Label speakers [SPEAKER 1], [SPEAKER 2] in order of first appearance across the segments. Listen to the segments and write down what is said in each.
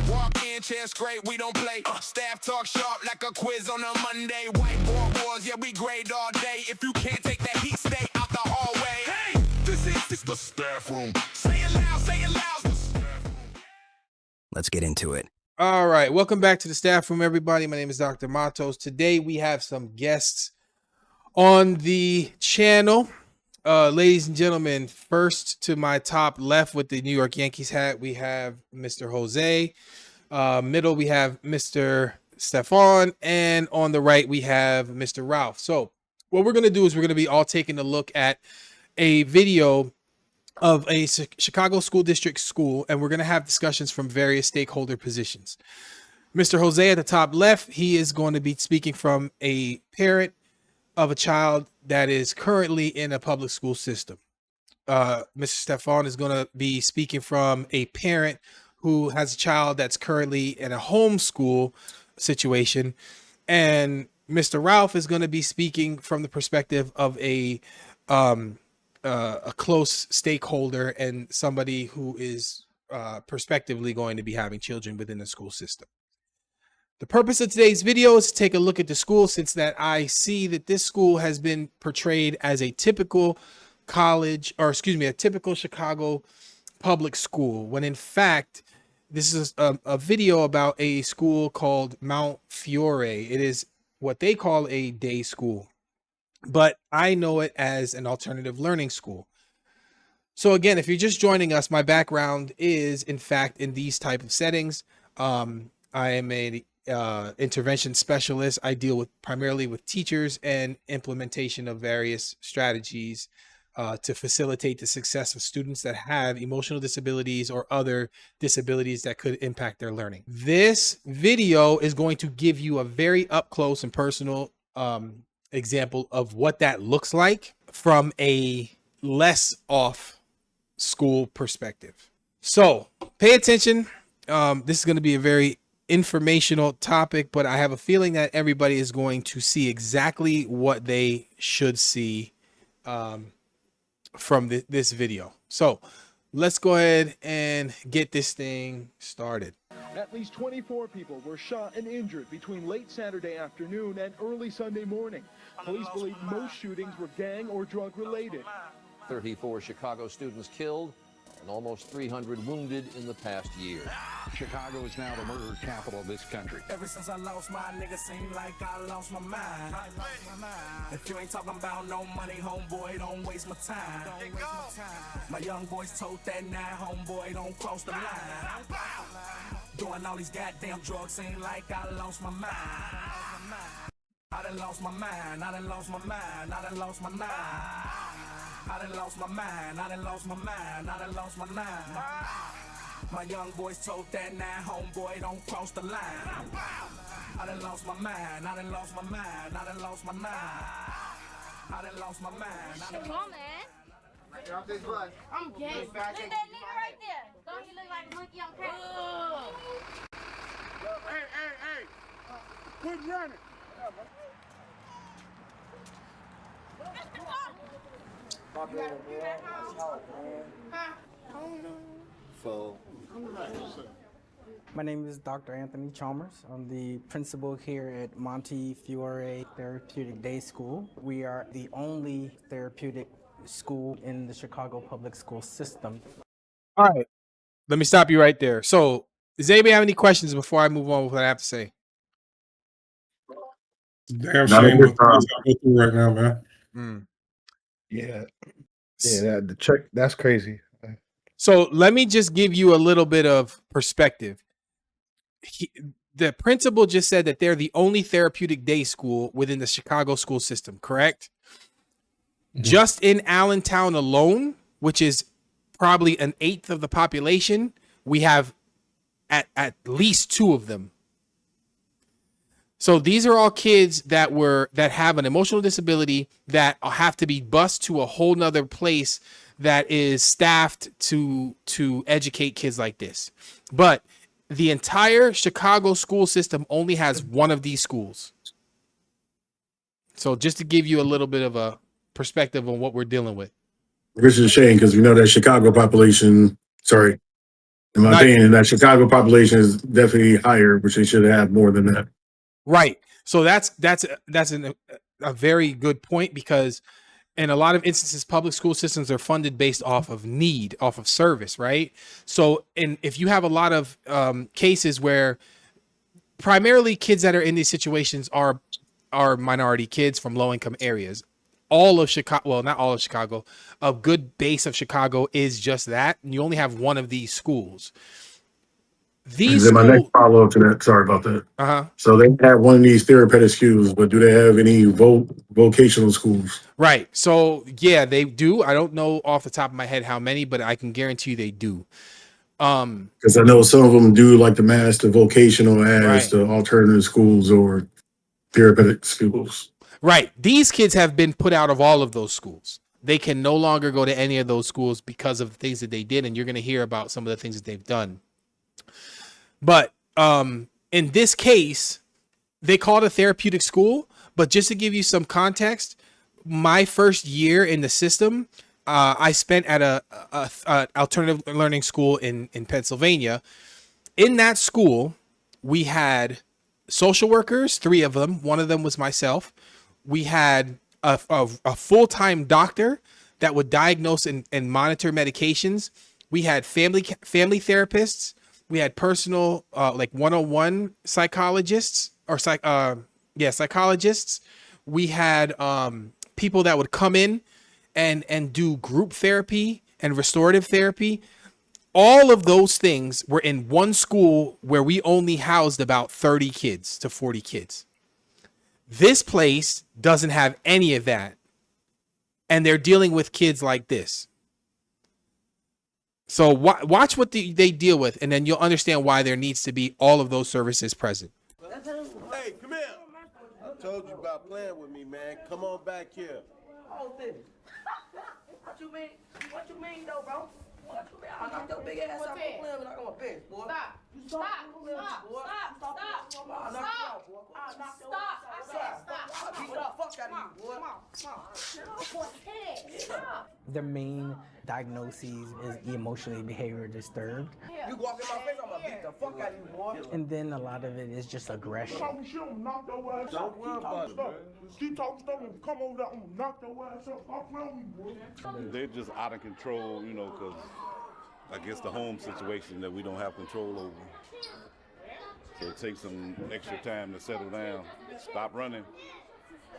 [SPEAKER 1] Walk in, chair straight, we don't play. Staff talk sharp like a quiz on a Monday. Whiteboard wars, yeah, we grade all day. If you can't take that heat, stay out the hallway. Hey, this is the staff room. Say it loud, say it loud. The staff room.
[SPEAKER 2] Let's get into it.
[SPEAKER 3] All right, welcome back to the staff room, everybody. My name is Dr. Matos. Today we have some guests on the channel. Ladies and gentlemen, first to my top left with the New York Yankees hat, we have Mr. Jose. Middle, we have Mr. Stefan. And on the right, we have Mr. Ralph. So what we're going to do is we're going to be all taking a look at a video of a Chicago School District school, and we're going to have discussions from various stakeholder positions. Mr. Jose at the top left, he is going to be speaking from a parent of a child that is currently in a public school system. Mr. Stefan is going to be speaking from a parent who has a child that's currently in a homeschool situation. And Mr. Ralph is going to be speaking from the perspective of a close stakeholder and somebody who is prospectively going to be having children within the school system. The purpose of today's video is to take a look at the school, since that I see that this school has been portrayed as a typical a typical Chicago public school, when in fact, this is a video about a school called Mount Fiore. It is what they call a day school, but I know it as an alternative learning school. So again, if you're just joining us, my background is in fact in these type of settings. I am a intervention specialist. I deal primarily with teachers and implementation of various strategies to facilitate the success of students that have emotional disabilities or other disabilities that could impact their learning. This video is going to give you a very up close and personal example of what that looks like from a less off school perspective. So pay attention. This is going to be a very informational topic, but I have a feeling that everybody is going to see exactly what they should see from this video. So let's go ahead and get this thing started.
[SPEAKER 4] At least 24 people were shot and injured between late Saturday afternoon and early Sunday morning. Police believe most shootings were gang or drug related.
[SPEAKER 5] 34 Chicago students killed and almost 300 wounded in the past year.
[SPEAKER 6] Chicago is now the murder capital of this country.
[SPEAKER 7] Ever since I lost my nigga, seem like I lost my mind. If you ain't talking about no money, homeboy, don't waste my time. My young boys told that now, homeboy, don't cross the line. Doing all these goddamn drugs, seem like I lost my mind. I done lost my mind, I done lost my mind, I done lost my mind. I done lost my mind, I done lost my mind, I done lost my mind. My young boys told that now, homeboy, don't cross the line. I done lost my mind, I done lost my mind, I done lost my mind. I done lost my mind.
[SPEAKER 8] Come on, man. I'm gay. Look at that nigga right there. Don't he look like a monkey on crack?
[SPEAKER 6] Hey. Quit running.
[SPEAKER 9] My name is Dr. Anthony Chalmers. I'm the principal here at Montefiore Therapeutic Day School. We are the only therapeutic school in the Chicago public school system.
[SPEAKER 3] All right, let me stop you right there. So does anybody have any questions before I move on with what I have to say?
[SPEAKER 10] Damn shame what I go through right now, man.
[SPEAKER 11] Yeah, the check, that's crazy.
[SPEAKER 3] So let me just give you a little bit of perspective. The principal just said that they're the only therapeutic day school within the Chicago school system, correct? Mm-hmm. Just in Allentown alone, which is probably 1/8 of the population, we have at least 2 of them. So these are all kids that have an emotional disability that have to be bused to a whole nother place that is staffed to educate kids like this. But the entire Chicago school system only has one of these schools. So just to give you a little bit of a perspective on what we're dealing with.
[SPEAKER 10] Which is a shame because we know that Chicago population, sorry, In my
[SPEAKER 3] Not-
[SPEAKER 10] opinion, that Chicago population is definitely higher, which they should have more than that.
[SPEAKER 3] Right. So that's a very good point, because in a lot of instances, public school systems are funded based off of need, off of service, right? So, if you have a lot of cases where primarily kids that are in these situations are minority kids from low income areas, all of Chicago, well, not all of Chicago, a good base of Chicago is just that. And you only have one of these schools.
[SPEAKER 10] Then my next follow up to that. Sorry about that.
[SPEAKER 3] Uh-huh.
[SPEAKER 10] So they have one of these therapeutic schools, but do they have any vocational schools?
[SPEAKER 3] Right. So yeah, they do. I don't know off the top of my head how many, but I can guarantee you they do.
[SPEAKER 10] Because I know some of them do like the mass to vocational as the alternative schools or therapeutic schools.
[SPEAKER 3] Right. These kids have been put out of all of those schools. They can no longer go to any of those schools because of the things that they did, and you're going to hear about some of the things that they've done. But in this case, they call it a therapeutic school. But just to give you some context, my first year in the system, I spent at a alternative learning school in Pennsylvania. In that school, we had social workers, 3 of them. One of them was myself. We had a full-time doctor that would diagnose and monitor medications. We had family therapists. We had personal, like 101 psychologists or psychologists. We had people that would come in and do group therapy and restorative therapy. All of those things were in one school where we only housed about 30 kids to 40 kids. This place doesn't have any of that. And they're dealing with kids like this. So watch what they deal with, and then you'll understand why there needs to be all of those services present.
[SPEAKER 12] Hey, come here. I told you about playing with me, man. Come on back here.
[SPEAKER 13] Oh, this. What you mean? What you mean, though, bro? What you mean? I knocked your big ass out for playing with like I'm a bitch, boy. Stop. Stop.
[SPEAKER 9] Their main diagnoses is emotionally behavior disturbed.
[SPEAKER 13] You walk in my face, I'm gonna beat the fuck out of you, boy.
[SPEAKER 9] And then a lot of it is just aggression.
[SPEAKER 12] Don't worry about it, man.
[SPEAKER 6] Keep talking stuff and come over there, I'm gonna knock your ass up. Stop playing with me, boy.
[SPEAKER 14] They're just out of control, you know, because I guess the home situation that we don't have control over. So it takes some extra time to settle down. Stop running.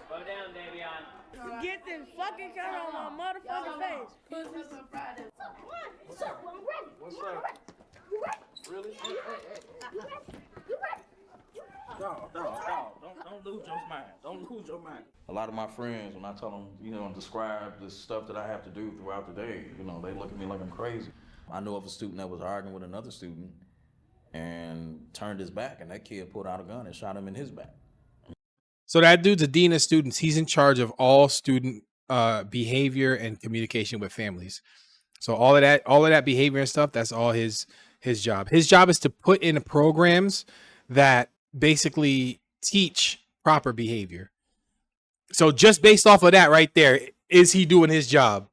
[SPEAKER 15] Slow down, Davion.
[SPEAKER 8] Get this fucking camera on my motherfucking face. What's up? I'm ready.
[SPEAKER 12] What's up?
[SPEAKER 8] You ready?
[SPEAKER 12] Really?
[SPEAKER 8] You ready?
[SPEAKER 15] Dog, don't lose your mind. Don't lose your mind.
[SPEAKER 16] A lot of my friends, when I tell them, you know, describe the stuff that I have to do throughout the day, you know, they look at me like I'm crazy. I know of a student that was arguing with another student and turned his back, and that kid pulled out a gun and shot him in his back.
[SPEAKER 3] So that dude's a dean of students. He's in charge of all student behavior and communication with families. So all of that behavior and stuff, that's all his job. His job is to put in programs that basically teach proper behavior. So just based off of that right there, is he doing his job?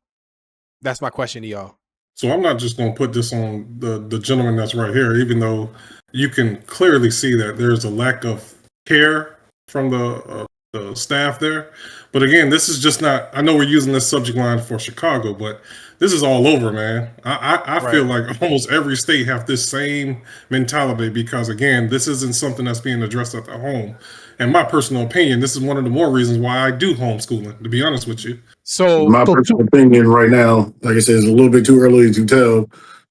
[SPEAKER 3] That's my question to y'all.
[SPEAKER 10] So I'm not just going to put this on the gentleman that's right here, even though you can clearly see that there's a lack of care from the staff there. But again, this is just not, I know we're using this subject line for Chicago, but this is all over, man. I feel like almost every state have this same mentality because, again, this isn't something that's being addressed at the home. In my personal opinion, this is one of the more reasons why I do homeschooling, to be honest with you.
[SPEAKER 3] So
[SPEAKER 10] my personal opinion right now, like I said, it's a little bit too early to tell.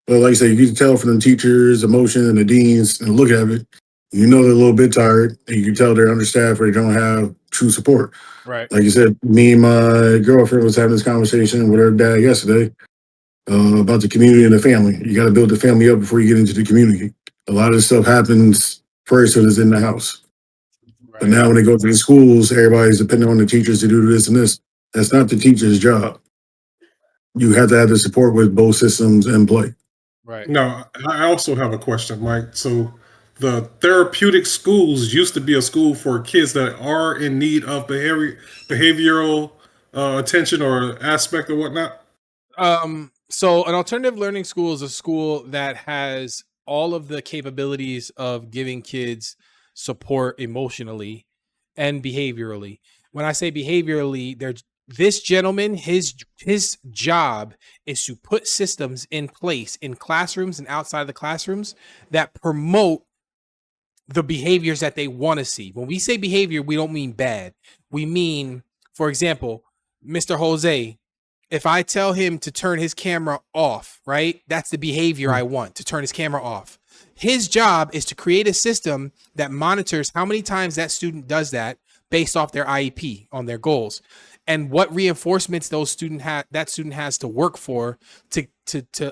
[SPEAKER 10] But like I said, you can tell from the teachers' emotion and the deans and look at it. You know they're a little bit tired, and you can tell they're understaffed or they don't have true support.
[SPEAKER 3] Right.
[SPEAKER 10] Like you said, me and my girlfriend was having this conversation with her dad yesterday about the community and the family. You got to build the family up before you get into the community. A lot of this stuff happens first when it's in the house. But now when they go to the schools, everybody's depending on the teachers to do this and this. That's not the teacher's job. You have to have the support with both systems in play.
[SPEAKER 3] Right.
[SPEAKER 10] Now, I also have a question, Mike. So the therapeutic schools used to be a school for kids that are in need of behavioral attention or aspect or whatnot.
[SPEAKER 3] So an alternative learning school is a school that has all of the capabilities of giving kids support emotionally and behaviorally. When I say behaviorally, this gentleman, his job is to put systems in place in classrooms and outside of the classrooms that promote the behaviors that they want to see. When we say behavior, we don't mean bad. We mean, for example, Mr. Jose, if I tell him to turn his camera off, right? That's the behavior I want, to turn his camera off. His job is to create a system that monitors how many times that student does that based off their IEP on their goals, and what reinforcements that student has to work for to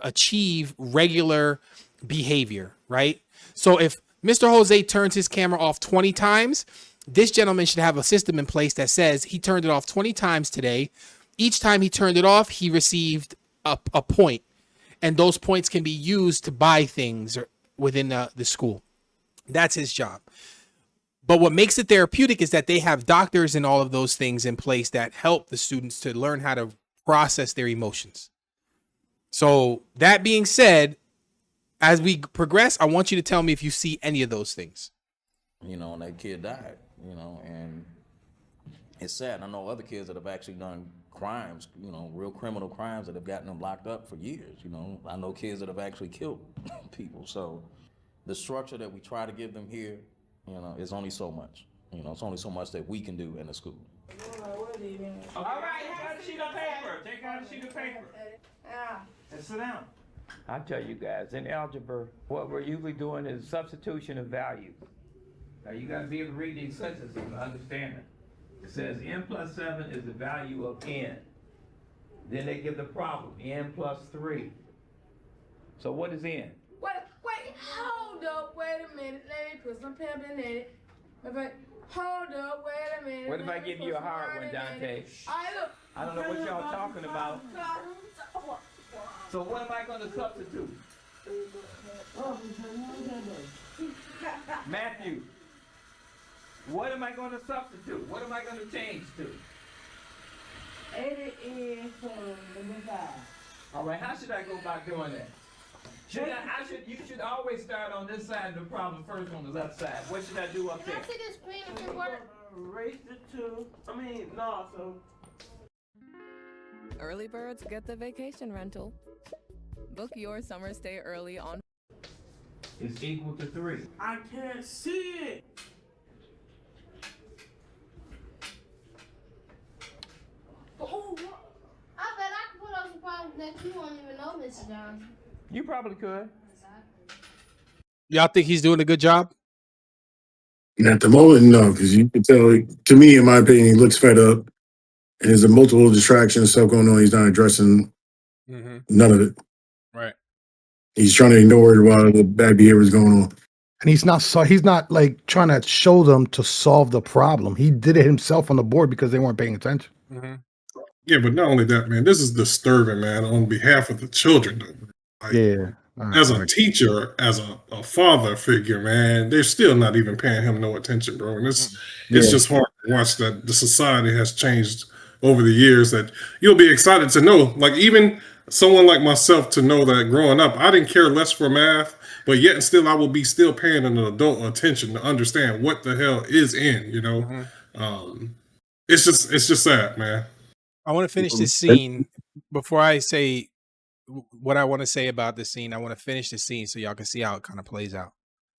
[SPEAKER 3] achieve regular behavior, right? So if Mr. Jose turns his camera off 20 times, this gentleman should have a system in place that says he turned it off 20 times today. Each time he turned it off, he received a point, and those points can be used to buy things within the school. That's his job. But what makes it therapeutic is that they have doctors and all of those things in place that help the students to learn how to process their emotions. So that being said, as we progress, I want you to tell me if you see any of those things.
[SPEAKER 16] You know, and that kid died, you know, and it's sad. I know other kids that have actually done crimes, you know, real criminal crimes that have gotten them locked up for years. You know, I know kids that have actually killed people. So the structure that we try to give them here, you know, is only so much. You know, it's only so much that we can do in the school.
[SPEAKER 15] All right, take out a sheet of paper. Take out a sheet of paper. And sit down.
[SPEAKER 17] I tell you guys, in algebra, what we're usually doing is substitution of values. Now you gotta be able to read these sentences and understand it. It says n plus 7 is the value of n. Then they give the problem, n plus 3. So what is n?
[SPEAKER 8] Wait, hold up, wait a minute. Let me put some pep in it. Hold up, wait a minute.
[SPEAKER 17] What if I give you a hard one, Dante? I don't know what y'all talking about. So what am I gonna substitute? Matthew, what am I going to substitute? What am I going to change to?
[SPEAKER 13] 80 is from number 5.
[SPEAKER 17] All right, how should I go about doing that? You should always start on this side of the problem first on the left side. What should I do up there?
[SPEAKER 8] Can I see this screen if it works?
[SPEAKER 13] Raise the 2. So.
[SPEAKER 18] Early birds get the vacation rental. Book your summer stay early on.
[SPEAKER 17] It's equal to 3.
[SPEAKER 13] I can't see it.
[SPEAKER 8] Oh, I bet I can put up some problems that you won't even know, Mr. Johnson.
[SPEAKER 17] You probably could.
[SPEAKER 3] Y'all think he's doing a good job?
[SPEAKER 11] At the moment, no, because you can tell, to me, in my opinion, he looks fed up. And there's a multiple distractions, stuff going on. He's not addressing none of it.
[SPEAKER 3] Right.
[SPEAKER 11] He's trying to ignore it while the bad behavior is going on.
[SPEAKER 19] And he's not like trying to show them to solve the problem. He did it himself on the board because they weren't paying attention.
[SPEAKER 10] Yeah, but not only that, man, this is disturbing, man, on behalf of the children. Though. Like, as a teacher, as a father figure, man, they're still not even paying him no attention, bro. And it's just hard to watch that the society has changed over the years, that you'll be excited to know, like even someone like myself, to know that growing up, I didn't care less for math, but yet and still I will be still paying an adult attention to understand what the hell is in, you know? It's just sad, man.
[SPEAKER 3] I want to finish this scene before I say what I want to say about this scene. I want to finish the scene so y'all can see how it kind of plays out.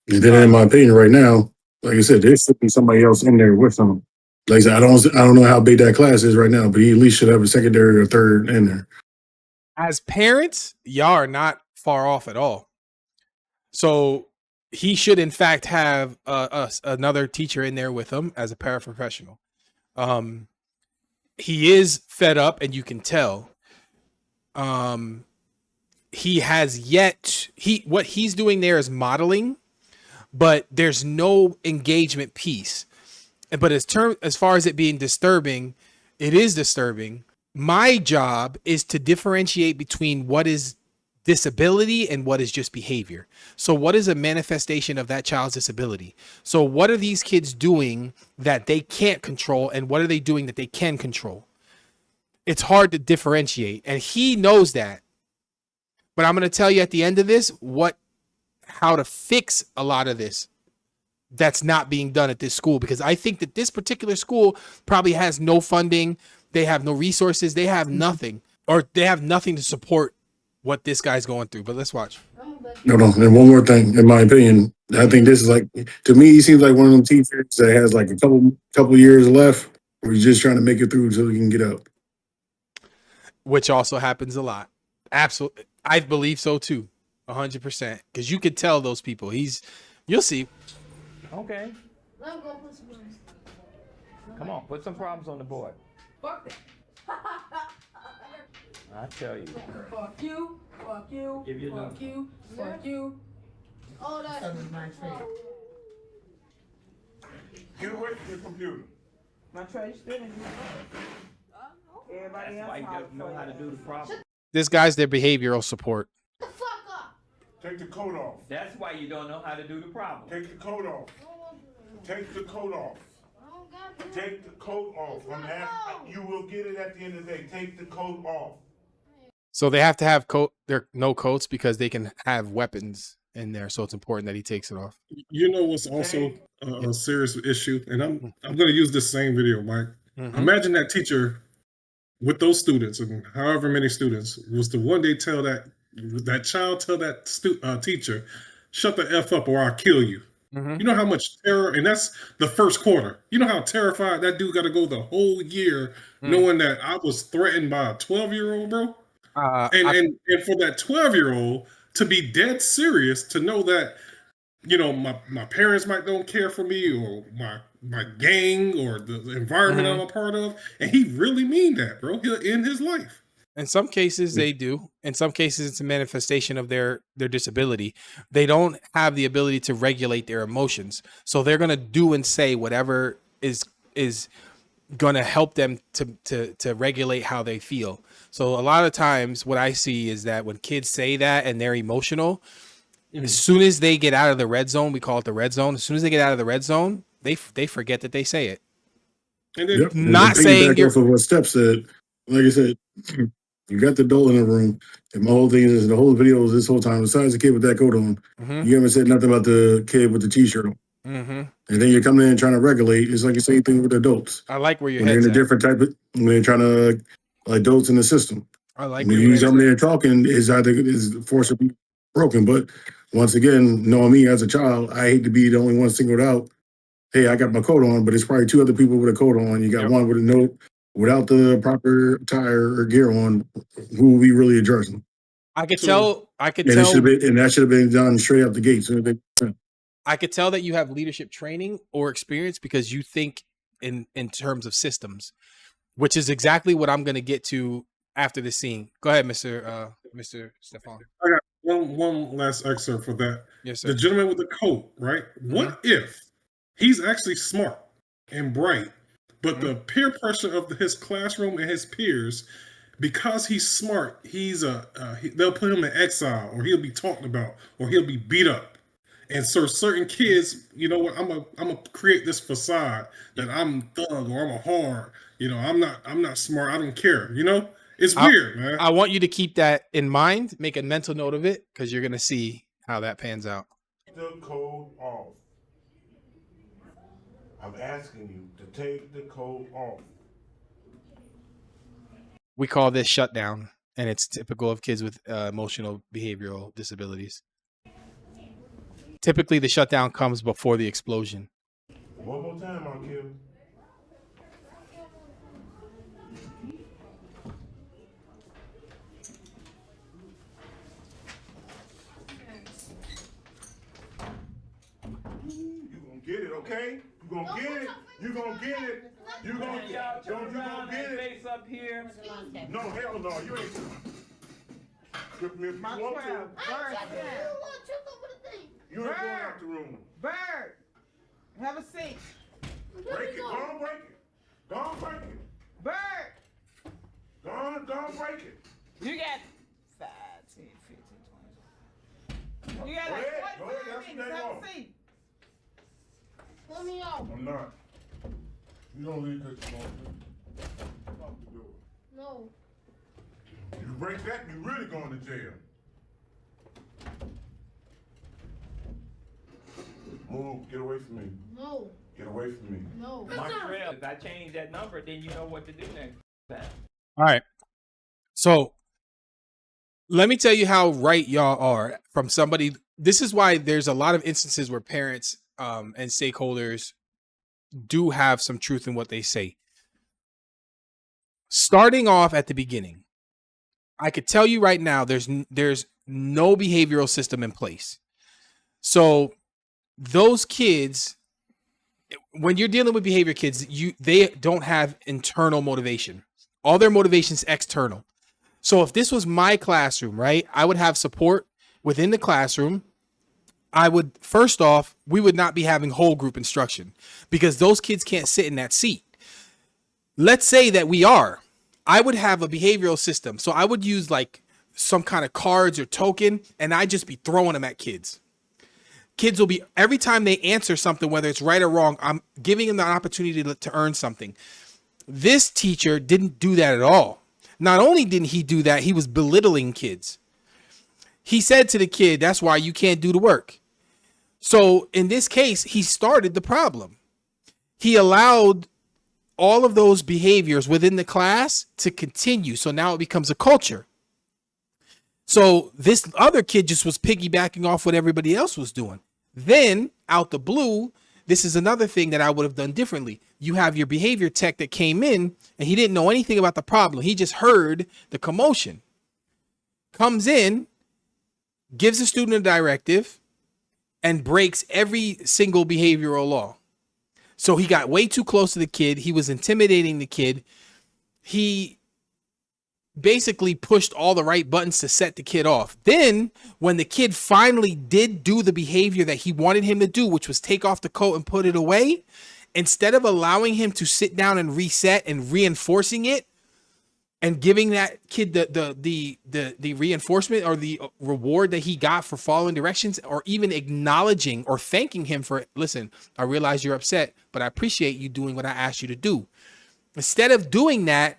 [SPEAKER 11] And then, in my opinion, right now, like I said, there should be somebody else in there with him. Like I said, I don't know how big that class is right now, but he at least should have a secondary or third in there.
[SPEAKER 3] As parents, y'all are not far off at all. So he should, in fact, have another teacher in there with him as a paraprofessional. He is fed up, and you can tell. He has yet what he's doing there is modeling, but there's no engagement piece. But as far as it being disturbing, it is disturbing. My job is to differentiate between what is disability and what is just behavior. So what is a manifestation of that child's disability? So what are these kids doing that they can't control, and what are they doing that they can control? It's hard to differentiate, and he knows that. But I'm going to tell you at the end of this how to fix a lot of this that's not being done at this school, because I think that this particular school probably has no funding. They have no resources. They have nothing, or they have nothing to support what this guy's going through. But let's watch.
[SPEAKER 11] No. And one more thing, in my opinion, I think this is like, to me, he seems like one of them teachers that has like a couple years left, where he's just trying to make it through until he can get out.
[SPEAKER 3] Which also happens a lot. Absolutely. I believe so too. 100%. Because you could tell those people. You'll see.
[SPEAKER 17] Okay.
[SPEAKER 8] Let him go put some problems.
[SPEAKER 17] Come on, put some problems on the board.
[SPEAKER 13] Fuck that.
[SPEAKER 17] I tell you.
[SPEAKER 13] Fuck you. Fuck you.
[SPEAKER 17] Give you
[SPEAKER 13] fuck
[SPEAKER 17] the-
[SPEAKER 13] you. Fuck you.
[SPEAKER 8] Oh, that.
[SPEAKER 6] Get away from your computer.
[SPEAKER 13] My trash didn't. Everybody
[SPEAKER 17] That's why you gotta know how to do the problem.
[SPEAKER 3] This guy's their behavioral support.
[SPEAKER 6] Take the coat off.
[SPEAKER 17] That's why you don't know how to do the problem.
[SPEAKER 6] Take the coat off. Take the coat off. Take the coat off. I'm asking. You will get it at the end of the day. Take the coat off.
[SPEAKER 3] So they have to have no coats because they can have weapons in there. So it's important that he takes it off.
[SPEAKER 10] You know what's also a serious issue, and I'm going to use this same video, Mike. Imagine that teacher with those students, and however many students, was to one day tell that child, tell that teacher, shut the F up or I'll kill you. You know how much terror, and that's the first quarter. You know how terrified that dude got to go the whole year knowing that I was threatened by a 12-year-old, bro? And for that 12-year-old to be dead serious, to know that, you know, my parents might don't care for me, or my gang, or the environment I'm a part of, and he really mean that, bro. He'll end his life.
[SPEAKER 3] In some cases, they do. In some cases, it's a manifestation of their disability. They don't have the ability to regulate their emotions, so they're gonna do and say whatever is gonna help them to regulate how they feel. So a lot of times, what I see is that when kids say that and they're emotional, as soon as they get out of the red zone, we call it the red zone. As soon as they get out of the red zone, they forget that they say it.
[SPEAKER 10] And then,
[SPEAKER 3] not saying
[SPEAKER 11] you're off of what Steph said. Like I said, you got the adult in the room, and my whole thing is the whole video is this whole time. Besides the kid with that coat on, you haven't said nothing about the kid with the t-shirt on. And then you're coming in trying to regulate. It's like the same thing with adults.
[SPEAKER 3] I like where your
[SPEAKER 11] when they're
[SPEAKER 3] head's
[SPEAKER 11] in a
[SPEAKER 3] at.
[SPEAKER 11] different type of, when they're trying to adults in the system.
[SPEAKER 3] I like
[SPEAKER 11] when
[SPEAKER 3] where your
[SPEAKER 11] you
[SPEAKER 3] head's
[SPEAKER 11] come
[SPEAKER 3] at.
[SPEAKER 11] there talking is either is forced to be broken. But once again, knowing me as a child, I hate to be the only one singled out. Hey, I got my coat on, but it's probably two other people with a coat on. You got one with a note without the proper attire or gear on. Who are we really addressing?
[SPEAKER 3] I could tell.
[SPEAKER 11] And that should have been done straight out the gate. So
[SPEAKER 3] I could tell that you have leadership training or experience because you think in terms of systems, which is exactly what I'm going to get to after the scene. Go ahead, Mr. Stefan.
[SPEAKER 10] I got one last excerpt for that.
[SPEAKER 3] Yes, sir.
[SPEAKER 10] The gentleman with the coat, right? What if he's actually smart and bright, but the peer pressure of his classroom and his peers, because he's smart, they'll put him in exile, or he'll be talked about, or he'll be beat up. And so certain kids, you know what, I'm gonna create this facade that I'm thug or I'm a hard, you know, I'm not smart, I don't care, you know? It's weird, man.
[SPEAKER 3] I want you to keep that in mind, make a mental note of it, because you're gonna see how that pans out.
[SPEAKER 6] The coat off. I'm asking you to take the coat off.
[SPEAKER 3] We call this shutdown, and it's typical of kids with emotional behavioral disabilities. Typically, the shutdown comes before the explosion.
[SPEAKER 6] One more time, I'll kill. You gonna get it, okay? You gonna get it. You gonna get it. You gonna get it.
[SPEAKER 17] Face up here.
[SPEAKER 6] No, hell no. You ain't. Trip me if you want to. You ain't going out the room.
[SPEAKER 13] Bird, have a seat.
[SPEAKER 6] Break it. Go on, break it. Go on, break it.
[SPEAKER 13] Bird.
[SPEAKER 6] Go on, break it.
[SPEAKER 13] You got 5, 10, 15, 20. You got like 45 minutes. Have a seat.
[SPEAKER 8] Let me out.
[SPEAKER 6] I'm not. You don't leave this alone.
[SPEAKER 8] No.
[SPEAKER 6] You break that, you really going to jail. Move. Get away from me.
[SPEAKER 8] No.
[SPEAKER 6] Get away from me.
[SPEAKER 8] No.
[SPEAKER 17] Montreal, if I change that number, then you know what to do next time.
[SPEAKER 3] All right. So let me tell you how right y'all are from somebody. This is why there's a lot of instances where parents and stakeholders do have some truth in what they say. Starting off at the beginning, I could tell you right now, there's no behavioral system in place. So those kids, when you're dealing with behavior kids, they don't have internal motivation. All their motivation is external. So if this was my classroom, right, I would have support within the classroom. I would, first off, we would not be having whole group instruction because those kids can't sit in that seat. Let's say that we are. I would have a behavioral system. So I would use like some kind of cards or token, and I'd just be throwing them at kids. Kids will be, every time they answer something, whether it's right or wrong, I'm giving them the opportunity to earn something. This teacher didn't do that at all. Not only didn't he do that, he was belittling kids. He said to the kid, that's why you can't do the work. So in this case, he started the problem. He allowed all of those behaviors within the class to continue. So now it becomes a culture. So this other kid just was piggybacking off what everybody else was doing. Then out the blue, this is another thing that I would have done differently. You have your behavior tech that came in and he didn't know anything about the problem. He just heard the commotion. Comes in, gives the student a directive, and breaks every single behavioral law. So he got way too close to the kid. He was intimidating the kid. He basically pushed all the right buttons to set the kid off. Then when the kid finally did do the behavior that he wanted him to do, which was take off the coat and put it away, instead of allowing him to sit down and reset and reinforcing it and giving that kid the reinforcement or the reward that he got for following directions, or even acknowledging or thanking him for, listen, I realize you're upset, but I appreciate you doing what I asked you to do. Instead of doing that,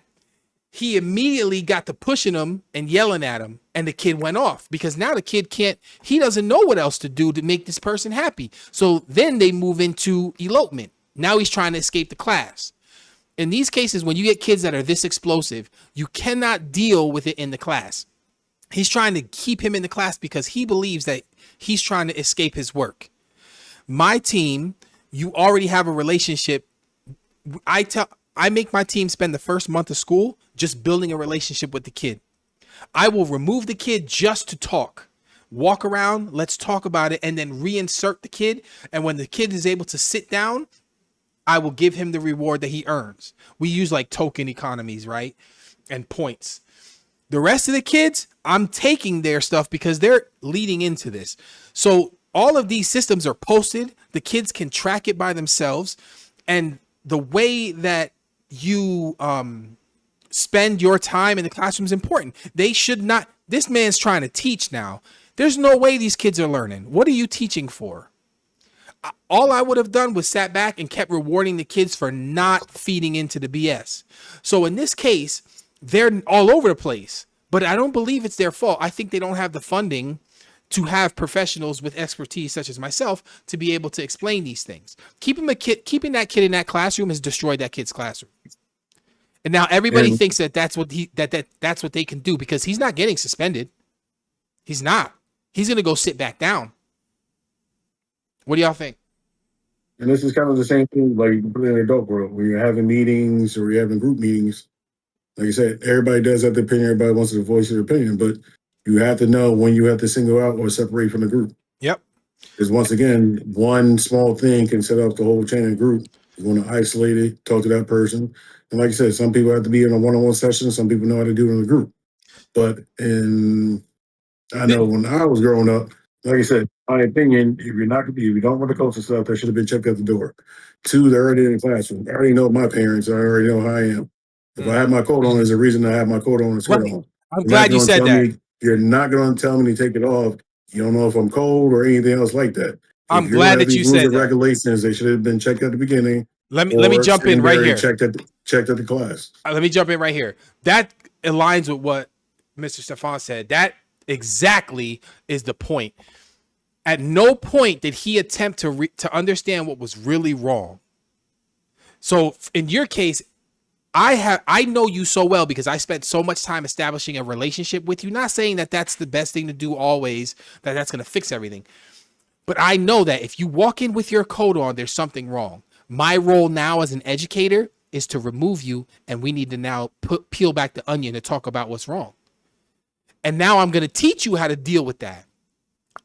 [SPEAKER 3] he immediately got to pushing him and yelling at him, and the kid went off because now the kid he doesn't know what else to do to make this person happy. So then they move into elopement. Now he's trying to escape the class. In these cases, when you get kids that are this explosive, you cannot deal with it in the class. He's trying to keep him in the class because he believes that he's trying to escape his work. My team, you already have a relationship. I make my team spend the first month of school just building a relationship with the kid. I will remove the kid just to talk. Walk around, let's talk about it, and then reinsert the kid. And when the kid is able to sit down, I will give him the reward that he earns. We use like token economies, right? And points. The rest of the kids, I'm taking their stuff because they're leading into this. So all of these systems are posted. The kids can track it by themselves. And the way that you spend your time in the classroom is important. They should not, this man's trying to teach now. There's no way these kids are learning. What are you teaching for? All I would have done was sat back and kept rewarding the kids for not feeding into the BS. So in this case, they're all over the place, but I don't believe it's their fault. I think they don't have the funding to have professionals with expertise such as myself to be able to explain these things. Keeping that kid in that classroom has destroyed that kid's classroom. And now everybody thinks that that's what that's what they can do because he's not getting suspended. He's not. He's going to go sit back down. What do y'all think?
[SPEAKER 11] And this is kind of the same thing like in the adult world when you're having meetings or you're having group meetings. Like I said, everybody does have their opinion. Everybody wants to voice their opinion, but you have to know when you have to single out or separate from the group.
[SPEAKER 3] Yep.
[SPEAKER 11] Because once again, one small thing can set off the whole chain of group. You want to isolate it, talk to that person. And like I said, some people have to be in a one-on-one session. Some people know how to do it in a group. But I know when I was growing up, like I said, my opinion, if you don't want to coach and stuff, that should have been checked at the door. 2, they're already in the classroom. I already know my parents. I already know how I am. If I have my coat on, there's a reason I have my coat on and skirt on.
[SPEAKER 3] I'm glad you said that.
[SPEAKER 11] You're not going to tell me to take it off. You don't know if I'm cold or anything else like that.
[SPEAKER 3] I'm glad that you said that.
[SPEAKER 11] Regulations, they should have been checked at the beginning.
[SPEAKER 3] Let me jump in right here.
[SPEAKER 11] Checked at the class.
[SPEAKER 3] Let me jump in right here. That aligns with what Mr. Stefan said. That exactly is the point. At no point did he attempt to understand what was really wrong. So in your case, I know you so well because I spent so much time establishing a relationship with you. Not saying that that's the best thing to do always, that that's going to fix everything. But I know that if you walk in with your coat on, there's something wrong. My role now as an educator is to remove you, and we need to now peel back the onion to talk about what's wrong. And now I'm going to teach you how to deal with that.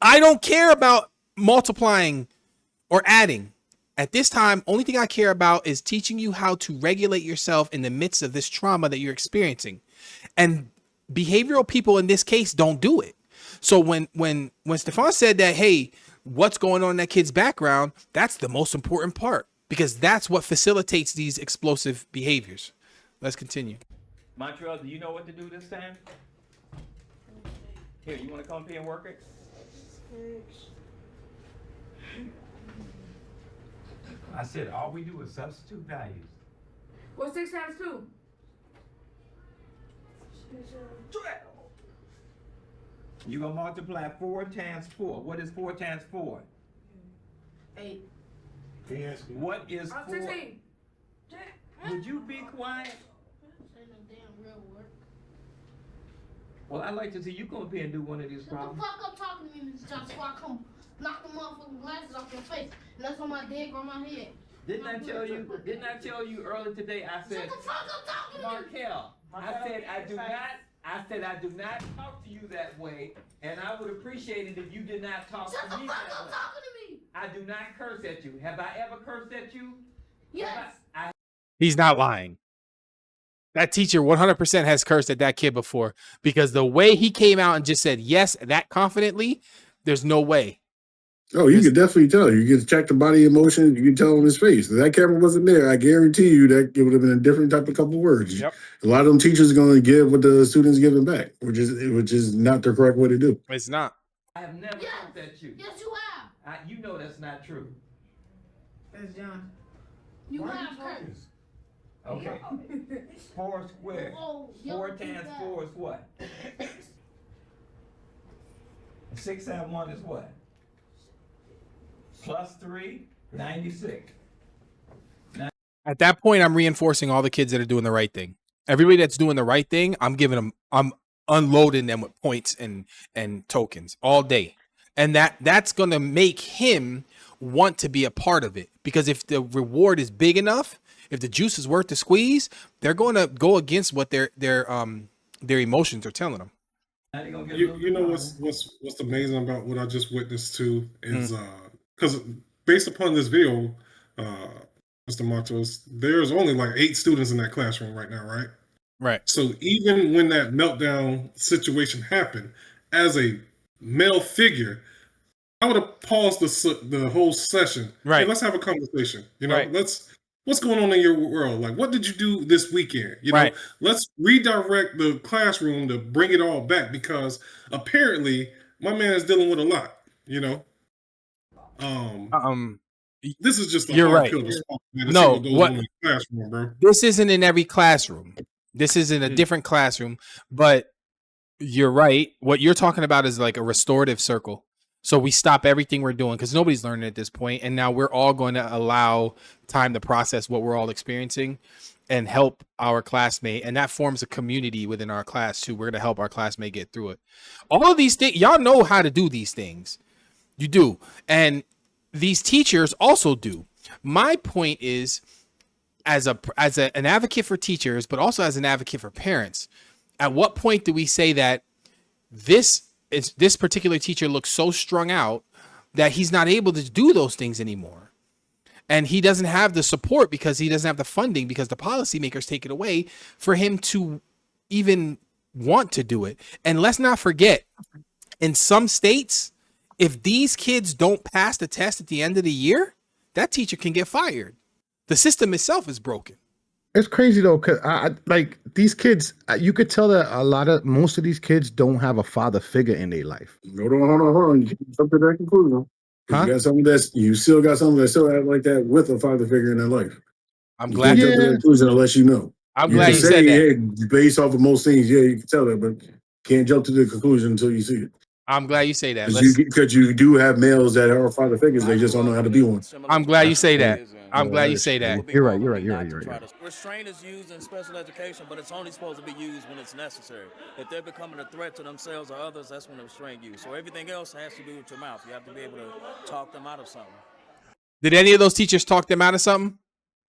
[SPEAKER 3] I don't care about multiplying or adding. At this time, only thing I care about is teaching you how to regulate yourself in the midst of this trauma that you're experiencing. And behavioral people in this case don't do it. So when Stefan said that, hey, what's going on in that kid's background, that's the most important part because that's what facilitates these explosive behaviors. Let's continue.
[SPEAKER 17] Montreal, do you know what to do this time? Here, you want to come up here and work it? I said all we do is substitute values.
[SPEAKER 8] What's 6 times 2?
[SPEAKER 17] 12. You're going to multiply 4 times 4. What is 4 times 4?
[SPEAKER 8] 8.
[SPEAKER 17] What is 4?
[SPEAKER 8] 16.
[SPEAKER 17] Would you be quiet?
[SPEAKER 8] Say no damn real word.
[SPEAKER 17] Well, I'd like to see you come up here and do one of these
[SPEAKER 8] Shut the
[SPEAKER 17] problems.
[SPEAKER 8] fuck up talking to me, Mr. Johnson, before I come knock the motherfucking glasses off your face. And that's on my dead grandma's head.
[SPEAKER 17] Didn't I tell you earlier today? I said,
[SPEAKER 8] Shut the fuck up talking to me.
[SPEAKER 17] Markel, I said I do not talk to you that way, and I would appreciate it if you did not talk
[SPEAKER 8] Shut
[SPEAKER 17] to
[SPEAKER 8] the
[SPEAKER 17] me
[SPEAKER 8] fuck
[SPEAKER 17] that
[SPEAKER 8] up
[SPEAKER 17] way.
[SPEAKER 8] talking to me.
[SPEAKER 17] I do not curse at you. Have I ever cursed at you?
[SPEAKER 8] Yes.
[SPEAKER 3] He's not lying. That teacher 100% has cursed at that kid before because the way he came out and just said yes that confidently, there's no way.
[SPEAKER 11] Oh, you could definitely tell. You can check the body emotion. You can tell on his face. If that camera wasn't there, I guarantee you that it would have been a different type of couple words.
[SPEAKER 3] Yep.
[SPEAKER 11] A lot of them teachers are going to give what the students giving back, which is not the correct way to do.
[SPEAKER 3] It's not.
[SPEAKER 17] I have never cursed at you.
[SPEAKER 8] Yes, you have.
[SPEAKER 17] You know that's not true.
[SPEAKER 8] That's John. You have cursed.
[SPEAKER 17] Okay. 4 squared.
[SPEAKER 8] Oh,
[SPEAKER 17] 4 times 4 is what? 6 times 1 is what? Plus 3, 96.
[SPEAKER 3] At that point, I'm reinforcing all the kids that are doing the right thing. Everybody that's doing the right thing, I'm unloading them with points and tokens all day. And that's going to make him want to be a part of it. Because if the reward is big enough, if the juice is worth the squeeze, they're going to go against what their emotions are telling them.
[SPEAKER 10] You know what's amazing about what I just witnessed too is because based upon this video, Mr. Matos, there's only like 8 students in that classroom right now, right?
[SPEAKER 3] Right.
[SPEAKER 10] So even when that meltdown situation happened, as a male figure, I would have paused the whole session.
[SPEAKER 3] Right.
[SPEAKER 10] Hey, let's have a conversation. You know,
[SPEAKER 3] Right.
[SPEAKER 10] What's going on in your world? Like, what did you do this weekend? You know,
[SPEAKER 3] Right.
[SPEAKER 10] let's redirect the classroom to bring it all back because apparently my man is dealing with a lot. You know, this is just a
[SPEAKER 3] You're
[SPEAKER 10] hard
[SPEAKER 3] right.
[SPEAKER 10] pill to swallow, man, to see
[SPEAKER 3] No,
[SPEAKER 10] what goes
[SPEAKER 3] what
[SPEAKER 10] on in the classroom, bro.
[SPEAKER 3] this isn't in every classroom. This is in a different classroom, but you're right. What you're talking about is like a restorative circle. So we stop everything we're doing because nobody's learning at this point, and now we're all going to allow time to process what we're all experiencing and help our classmate, and that forms a community within our class too. We're going to help our classmate get through it. All of these things, y'all know how to do these things. You do, and these teachers also do. My point is, as an advocate for teachers, but also as an advocate for parents, at what point do we say that this particular teacher looks so strung out that he's not able to do those things anymore? And he doesn't have the support because he doesn't have the funding because the policymakers take it away for him to even want to do it. And let's not forget, in some states, if these kids don't pass the test at the end of the year, that teacher can get fired. The system itself is broken.
[SPEAKER 19] It's crazy though, cause I like these kids. You could tell that most of these kids don't have a father figure in their life.
[SPEAKER 11] Hold on. You can't jump to that conclusion.
[SPEAKER 19] Huh?
[SPEAKER 11] You still got something that still act like that with a father figure in their life.
[SPEAKER 3] I'm
[SPEAKER 11] You
[SPEAKER 3] glad.
[SPEAKER 11] can't jump to that conclusion unless you know.
[SPEAKER 3] I'm
[SPEAKER 11] You
[SPEAKER 3] glad
[SPEAKER 11] can
[SPEAKER 3] you
[SPEAKER 11] say,
[SPEAKER 3] said that.
[SPEAKER 11] hey, based off of most things, yeah, you can tell that, but can't jump to the conclusion until you see it.
[SPEAKER 3] I'm glad you say that.
[SPEAKER 11] Because you do have males that are father figures, they just don't know how to be one.
[SPEAKER 3] I'm glad you say that. I'm glad you say that.
[SPEAKER 19] You're right. You're right. You're right. You're right.
[SPEAKER 16] Restraint is used in special education, but it's only supposed to be used when it's necessary. If they're becoming a threat to themselves or others, that's when the restraint used. So everything else has to do with your mouth. You have to be able to talk them out of something.
[SPEAKER 3] Did any of those teachers talk them out of something?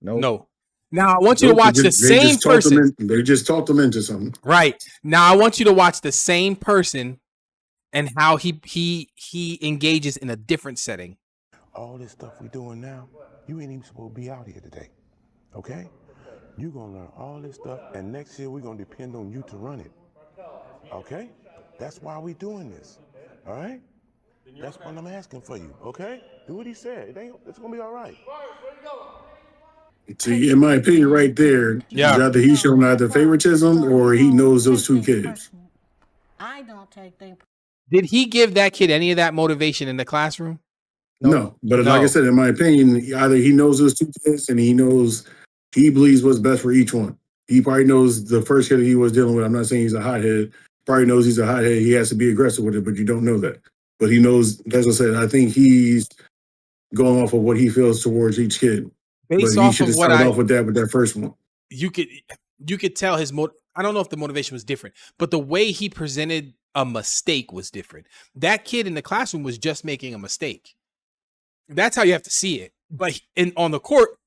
[SPEAKER 19] No.
[SPEAKER 3] No. Now I want you to watch the same person.
[SPEAKER 11] They just talked them into something.
[SPEAKER 3] Right. Now I want you to watch the same person and how he engages in a different setting.
[SPEAKER 6] All this stuff we doing now, you ain't even supposed to be out here today, okay? You're gonna learn all this stuff, and next year we're gonna depend on you to run it, okay? That's why we doing this, all right? That's what I'm asking for you, okay? Do what he said. It's gonna be all right.
[SPEAKER 11] See, in my opinion, right there, either he's showing either favoritism or he knows those two kids.
[SPEAKER 8] I don't take things.
[SPEAKER 3] Did he give that kid any of that motivation in the classroom?
[SPEAKER 11] No, but like I said, in my opinion, either he knows those two kids and he believes what's best for each one. He probably knows the first kid he was dealing with. I'm not saying he's a hothead. Probably knows he's a hothead. He has to be aggressive with it, but you don't know that. But he knows, as I said, I think he's going off of what he feels towards each kid.
[SPEAKER 3] Based
[SPEAKER 11] but he
[SPEAKER 3] off
[SPEAKER 11] should
[SPEAKER 3] of
[SPEAKER 11] have
[SPEAKER 3] what
[SPEAKER 11] started off with that first one.
[SPEAKER 3] You could tell his I don't know if the motivation was different, but the way he presented a mistake was different. That kid in the classroom was just making a mistake. That's how you have to see it. But on the court,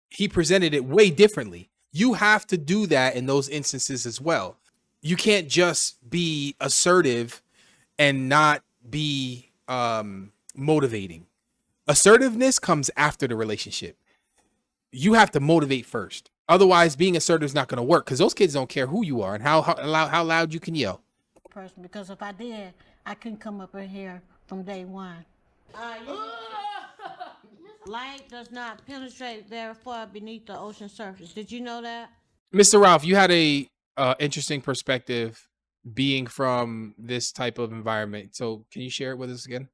[SPEAKER 3] he presented it way differently. You have to do that in those instances as well. You can't just be assertive and not be motivating. Assertiveness comes after the relationship. You have to motivate first. Otherwise, being assertive is not going to work because those kids don't care who you are and how loud you can yell.
[SPEAKER 8] Person, because if I did, I couldn't come up in here from day one. Light does not penetrate very far beneath the ocean surface. Did you know that?
[SPEAKER 3] Mr. Ralph, you had a interesting perspective being from this type of environment. So can you share it with us again?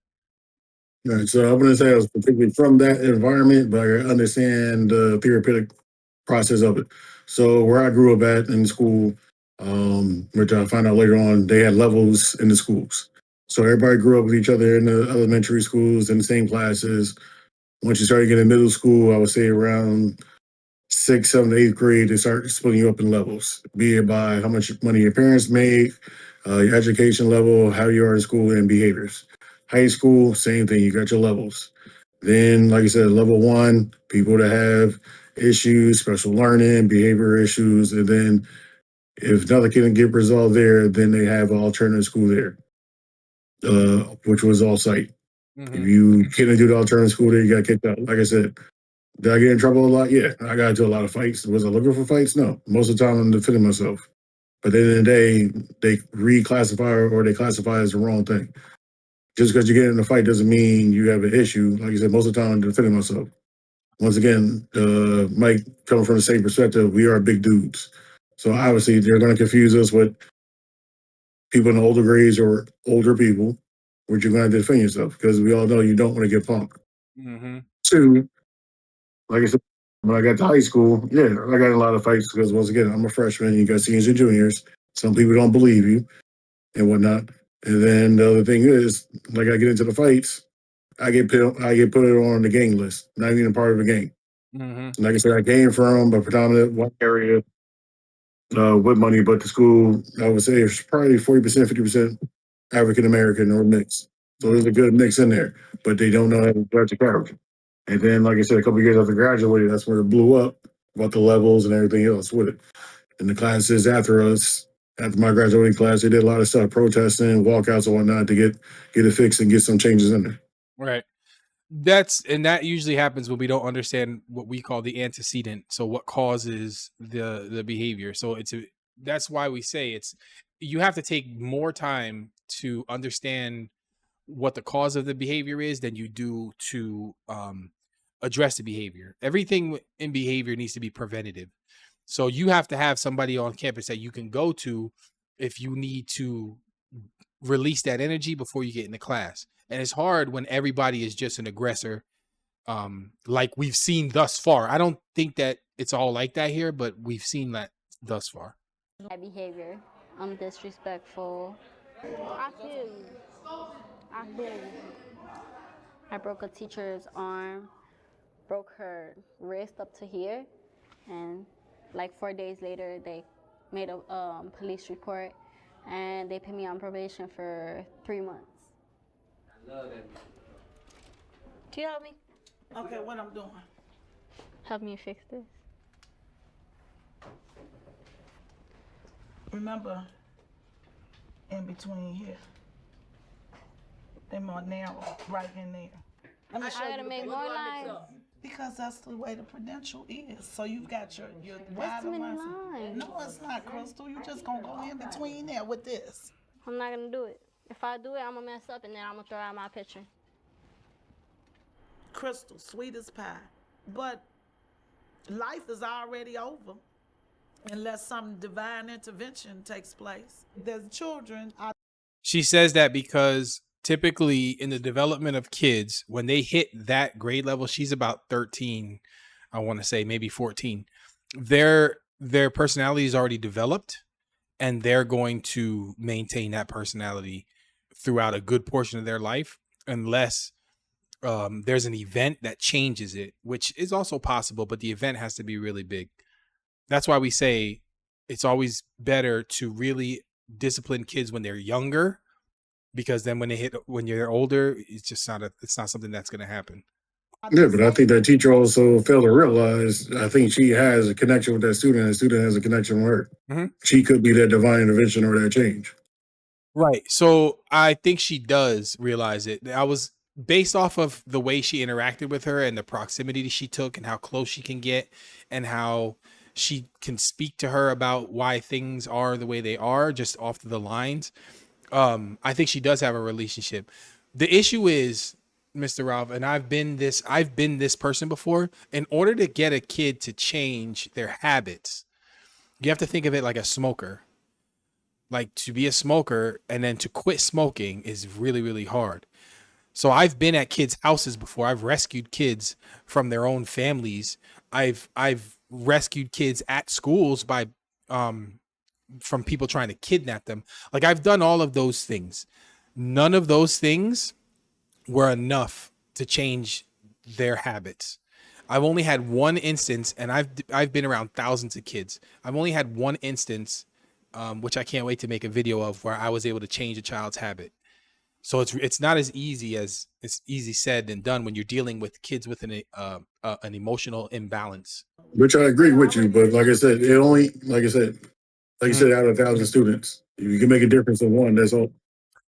[SPEAKER 11] All right, so I wouldn't say I was particularly from that environment, but I understand the therapeutic process of it. So where I grew up at in school, which I found out later on, they had levels in the schools. So everybody grew up with each other in the elementary schools in the same classes. Once you started getting middle school, I would say around 6th, 7th, 8th grade, they start splitting you up in levels, be it by how much money your parents make, your education level, how you are in school, and behaviors. High school, same thing, you got your levels. Then, like I said, level 1, people that have issues, special learning, behavior issues, and then if nothing can get resolved there, then they have an alternative school there, which was all site. If you couldn't do the alternative school there, you got kicked out. Like I said, did I get in trouble a lot? Yeah, I got into a lot of fights. Was I looking for fights? No. Most of the time, I'm defending myself. But at the end of the day, they reclassify or they classify as the wrong thing. Just because you get in a fight doesn't mean you have an issue. Like I said, most of the time, I'm defending myself. Once again, Mike, coming from the same perspective, we are big dudes. So obviously, they're going to confuse us with people in the older grades or older people, which you're going to defend yourself because we all know you don't want to get punked. Two, like I said, when I got to high school, I got in a lot of fights because once again, I'm a freshman. You got seniors and juniors. Some people don't believe you and whatnot. And then the other thing is, like I get into the fights, I get put on the gang list, not even a part of a gang. Like I said, I came from a predominant white area with money, but the school, I would say, it's probably 40%, 50% African American or mixed. So there's a good mix in there, but they don't know how to judge the character. And then, like I said, a couple of years after graduating, that's where it blew up about the levels and everything else with it. And the classes after us, after my graduating class, they did a lot of stuff, protesting, walkouts and whatnot to get it fixed and get some changes in there.
[SPEAKER 3] Right. That usually happens when we don't understand what we call the antecedent. So what causes the behavior. So that's why we say you have to take more time to understand what the cause of the behavior is than you do to address the behavior. Everything in behavior needs to be preventative. So you have to have somebody on campus that you can go to if you need to release that energy before you get into class. And it's hard when everybody is just an aggressor, like we've seen thus far. I don't think that it's all like that here, but we've seen that thus far.
[SPEAKER 20] My behavior, I'm disrespectful.
[SPEAKER 8] I feel you. I broke a teacher's arm, broke her wrist up to here, and like 4 days later, they made a police report, and they put me on probation for 3 months.
[SPEAKER 13] I love that.
[SPEAKER 8] Can you help me?
[SPEAKER 13] Okay, what I'm doing?
[SPEAKER 8] Help me fix this.
[SPEAKER 13] Remember, in between here, they more narrow, right in there. Let me show
[SPEAKER 8] I gotta
[SPEAKER 13] you
[SPEAKER 8] make
[SPEAKER 13] the
[SPEAKER 8] more
[SPEAKER 13] picture.
[SPEAKER 8] lines.
[SPEAKER 13] Because that's the way the prudential is. So you've got your
[SPEAKER 8] What's too many
[SPEAKER 13] lines.
[SPEAKER 8] lines?
[SPEAKER 13] No, it's not, Crystal. You just gonna go in between there with this.
[SPEAKER 8] I'm not gonna do it. If I do it, I'm gonna mess up, and then I'm gonna throw out my picture.
[SPEAKER 13] Crystal, sweet as pie. But life is already over unless some divine intervention takes place. There's children.
[SPEAKER 3] She says that because typically in the development of kids, when they hit that grade level, she's about 13, I want to say maybe 14, their personality is already developed, and they're going to maintain that personality throughout a good portion of their life, unless there's an event that changes it, which is also possible, but the event has to be really big. That's why we say it's always better to really discipline kids when they're younger, because then when you're older, it's not something that's going to happen.
[SPEAKER 11] Yeah, but I think that teacher also failed to realize, I think she has a connection with that student, and the student has a connection with her.
[SPEAKER 3] Mm-hmm.
[SPEAKER 11] She could be that divine intervention or that change.
[SPEAKER 3] Right. So I think she does realize it. I was based off of the way she interacted with her and the proximity she took and how close she can get and how she can speak to her about why things are the way they are, just off the lines. I think she does have a relationship. The issue is, Mr. Ralph, and I've been this person before. In order to get a kid to change their habits, you have to think of it like a smoker. Like, to be a smoker and then to quit smoking is really, really hard. So I've been at kids' houses before. I've rescued kids from their own families. I've rescued kids at schools by from people trying to kidnap them. Like, I've done all of those things. None of those things were enough to change their habits. I've only had one instance, and I've been around thousands of kids. I've only had one instance, which I can't wait to make a video of, where I was able to change a child's habit. So it's not as easy as it's easy said than done when you're dealing with kids with an emotional imbalance.
[SPEAKER 11] Which I agree with you, but like I said, like you said, out of 1,000 students, you can make a difference in one. That's all.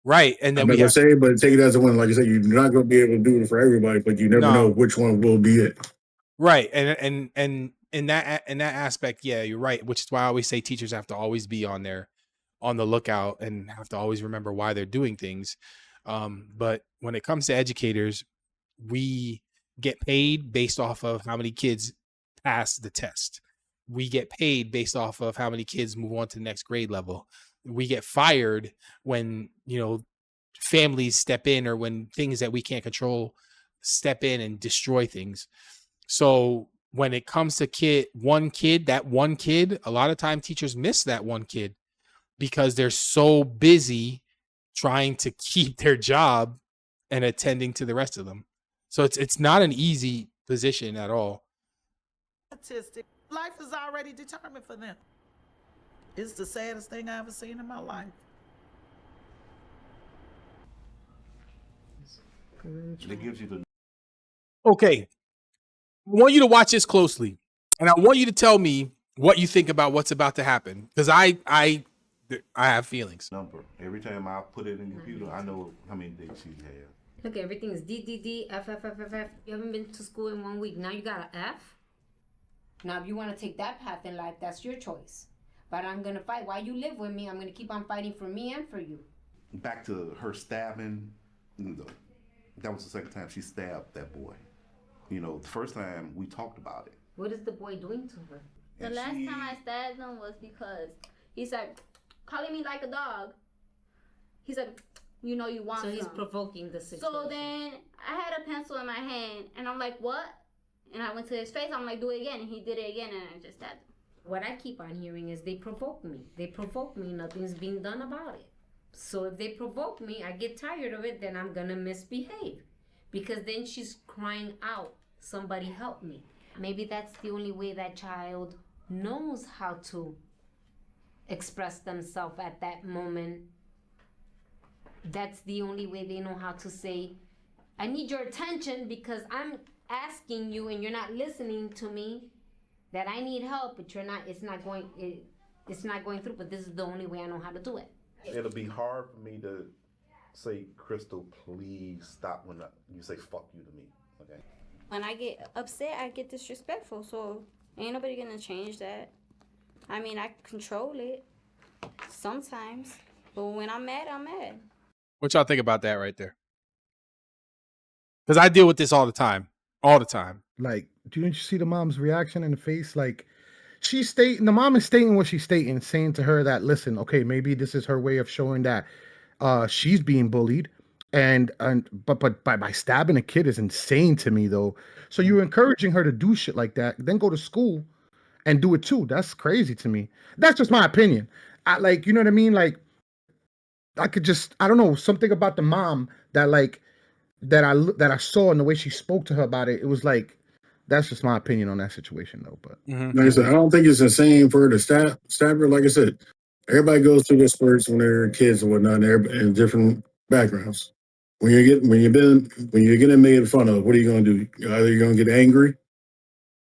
[SPEAKER 3] Right, and then
[SPEAKER 11] I'm not gonna say it, but take it as a one. Like I said, you're not gonna be able to do it for everybody, but you never know which one will be it.
[SPEAKER 3] Right, and in that aspect, yeah, you're right. Which is why I always say teachers have to always be on the lookout and have to always remember why they're doing things. But when it comes to educators, we get paid based off of how many kids pass the test. We get paid based off of how many kids move on to the next grade level. We get fired when, families step in, or when things that we can't control step in and destroy things. So when it comes to one kid, a lot of time teachers miss that one kid because they're so busy trying to keep their job and attending to the rest of them. So it's not an easy position at all.
[SPEAKER 13] Statistic. Life is already determined for them. It's the saddest thing I ever seen in my life.
[SPEAKER 14] It gives you the
[SPEAKER 3] Okay. I want you to watch this closely, and I want you to tell me what you think about what's about to happen, because I have feelings.
[SPEAKER 14] number. Every time I put it in the computer, I know how many days she has.
[SPEAKER 20] Look, everything is D, D, D, F, F, F, F, F. You haven't been to school in 1 week. Now you got an F? Now, if you want to take that path in life, that's your choice. But I'm going to fight. While you live with me, I'm going to keep on fighting for me and for you.
[SPEAKER 14] Back to her stabbing, that was the second time she stabbed that boy. The first time we talked about it.
[SPEAKER 20] What is the boy doing to her?
[SPEAKER 8] The last time I stabbed him was because he said, calling me like a dog. He said, you want
[SPEAKER 20] So he's
[SPEAKER 8] some.
[SPEAKER 20] provoking the situation.
[SPEAKER 8] So then I had a pencil in my hand, and I'm like, what? And I went to his face. I'm like, do it again. And he did it again, and I just stabbed him.
[SPEAKER 20] What I keep on hearing is they provoke me. They provoke me. Nothing's being done about it. So if they provoke me, I get tired of it, then I'm gonna misbehave. Because then she's crying out, somebody help me. Maybe that's the only way that child knows how to express themselves at that moment. That's the only way they know how to say, I need your attention because I'm asking you and you're not listening to me, that I need help, but it's not going through, but this is the only way I know how to do it.
[SPEAKER 21] It'll be hard for me to say, Crystal, please stop when you say fuck you to me, okay?
[SPEAKER 22] When I get upset, I get disrespectful, so ain't nobody gonna change that. I mean, I control it sometimes, but when I'm mad, I'm mad.
[SPEAKER 3] What y'all think about that right there? Because I deal with this all the time. All the time.
[SPEAKER 19] Like, didn't you see the mom's reaction in the face? Like, the mom is stating what she's stating, saying to her that, listen, okay, maybe this is her way of showing that she's being bullied. But by stabbing a kid is insane to me, though. So you're encouraging her to do shit like that, then go to school and do it too. That's crazy to me. That's just my opinion. You know what I mean? Like, I don't know, something about the mom that I saw in the way she spoke to her about it. It was like, that's just my opinion on that situation, though. But
[SPEAKER 11] Like I said, I don't think it's insane for her to stab her. Like I said, everybody goes through their spurts when they're kids and whatnot, in different backgrounds. When you're getting made fun of, what are you going to do? Either you're going to get angry,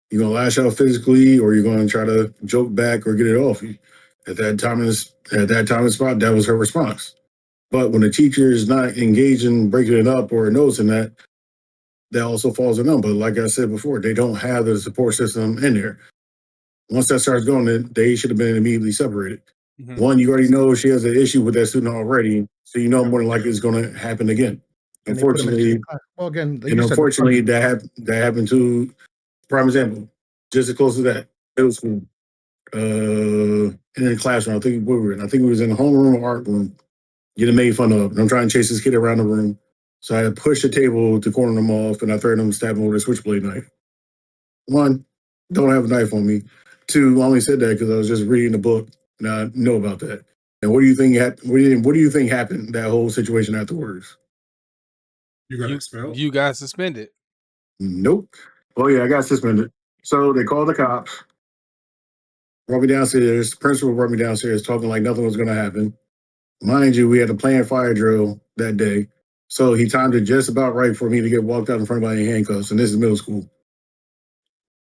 [SPEAKER 11] you're going to lash out physically, or you're going to try to joke back or get it off you. At that time and spot, that was her response. But when the teacher is not engaging, breaking it up, or noticing that also falls on them. But like I said before, they don't have the support system in there. Once that starts going, they should have been immediately separated.
[SPEAKER 3] Mhm.
[SPEAKER 11] One, you already know she has an issue with that student already, so you know more than likely it's going to happen again.
[SPEAKER 19] And they put them in the
[SPEAKER 11] Unfortunately,
[SPEAKER 19] same class. Well, again, like
[SPEAKER 11] and
[SPEAKER 19] you said,
[SPEAKER 11] unfortunately, that happened to, prime example, just as close to that, middle school, in the classroom. I think we were in. I think it was in the homeroom or art room, getting made fun of. And I'm trying to chase this kid around the room. So I had to push the table to corner them off, and I threatened them to stab him with a switchblade knife. One, don't have a knife on me. Two, I only said that because I was just reading the book, and I know about that. And what do you think happened? What do you think happened? That whole situation afterwards?
[SPEAKER 10] You got expelled?
[SPEAKER 3] You got suspended.
[SPEAKER 11] Nope. Oh yeah, I got suspended. So they called the cops, brought me downstairs. The principal brought me downstairs, talking like nothing was going to happen. Mind you, we had a planned fire drill that day. So he timed it just about right for me to get walked out in front of my handcuffs, and this is middle school.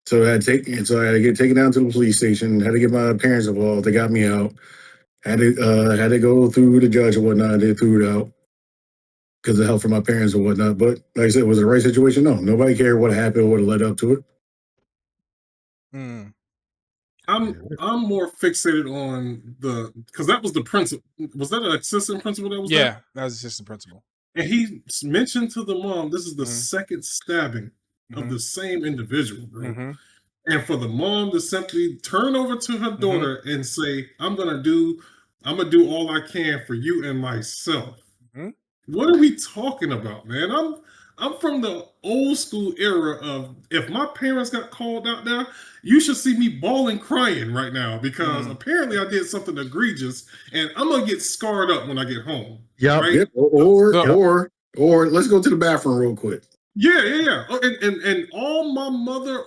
[SPEAKER 11] So I had to get taken down to the police station. Had to get my parents involved. They got me out. Had to go through the judge and whatnot. They threw it out because of help from my parents and whatnot. But like I said, was it the right situation? No. Nobody cared what happened or what led up to it.
[SPEAKER 10] I'm more fixated on because that was the principal. Was that an assistant principal that was there?
[SPEAKER 3] Yeah, that was assistant principal.
[SPEAKER 10] And he mentioned to the mom, this is the second stabbing of the same individual, bro. And for the mom to simply turn over to her daughter and say, I'm gonna do all I can for you and myself. What are we talking about, man? I'm from the old school era of, if my parents got called out there, you should see me bawling, crying right now because apparently I did something egregious and I'm gonna get scarred up when I get home.
[SPEAKER 11] Yeah.
[SPEAKER 10] Right?
[SPEAKER 11] Yep. Or let's go to the bathroom real quick.
[SPEAKER 10] Yeah. And all my mother,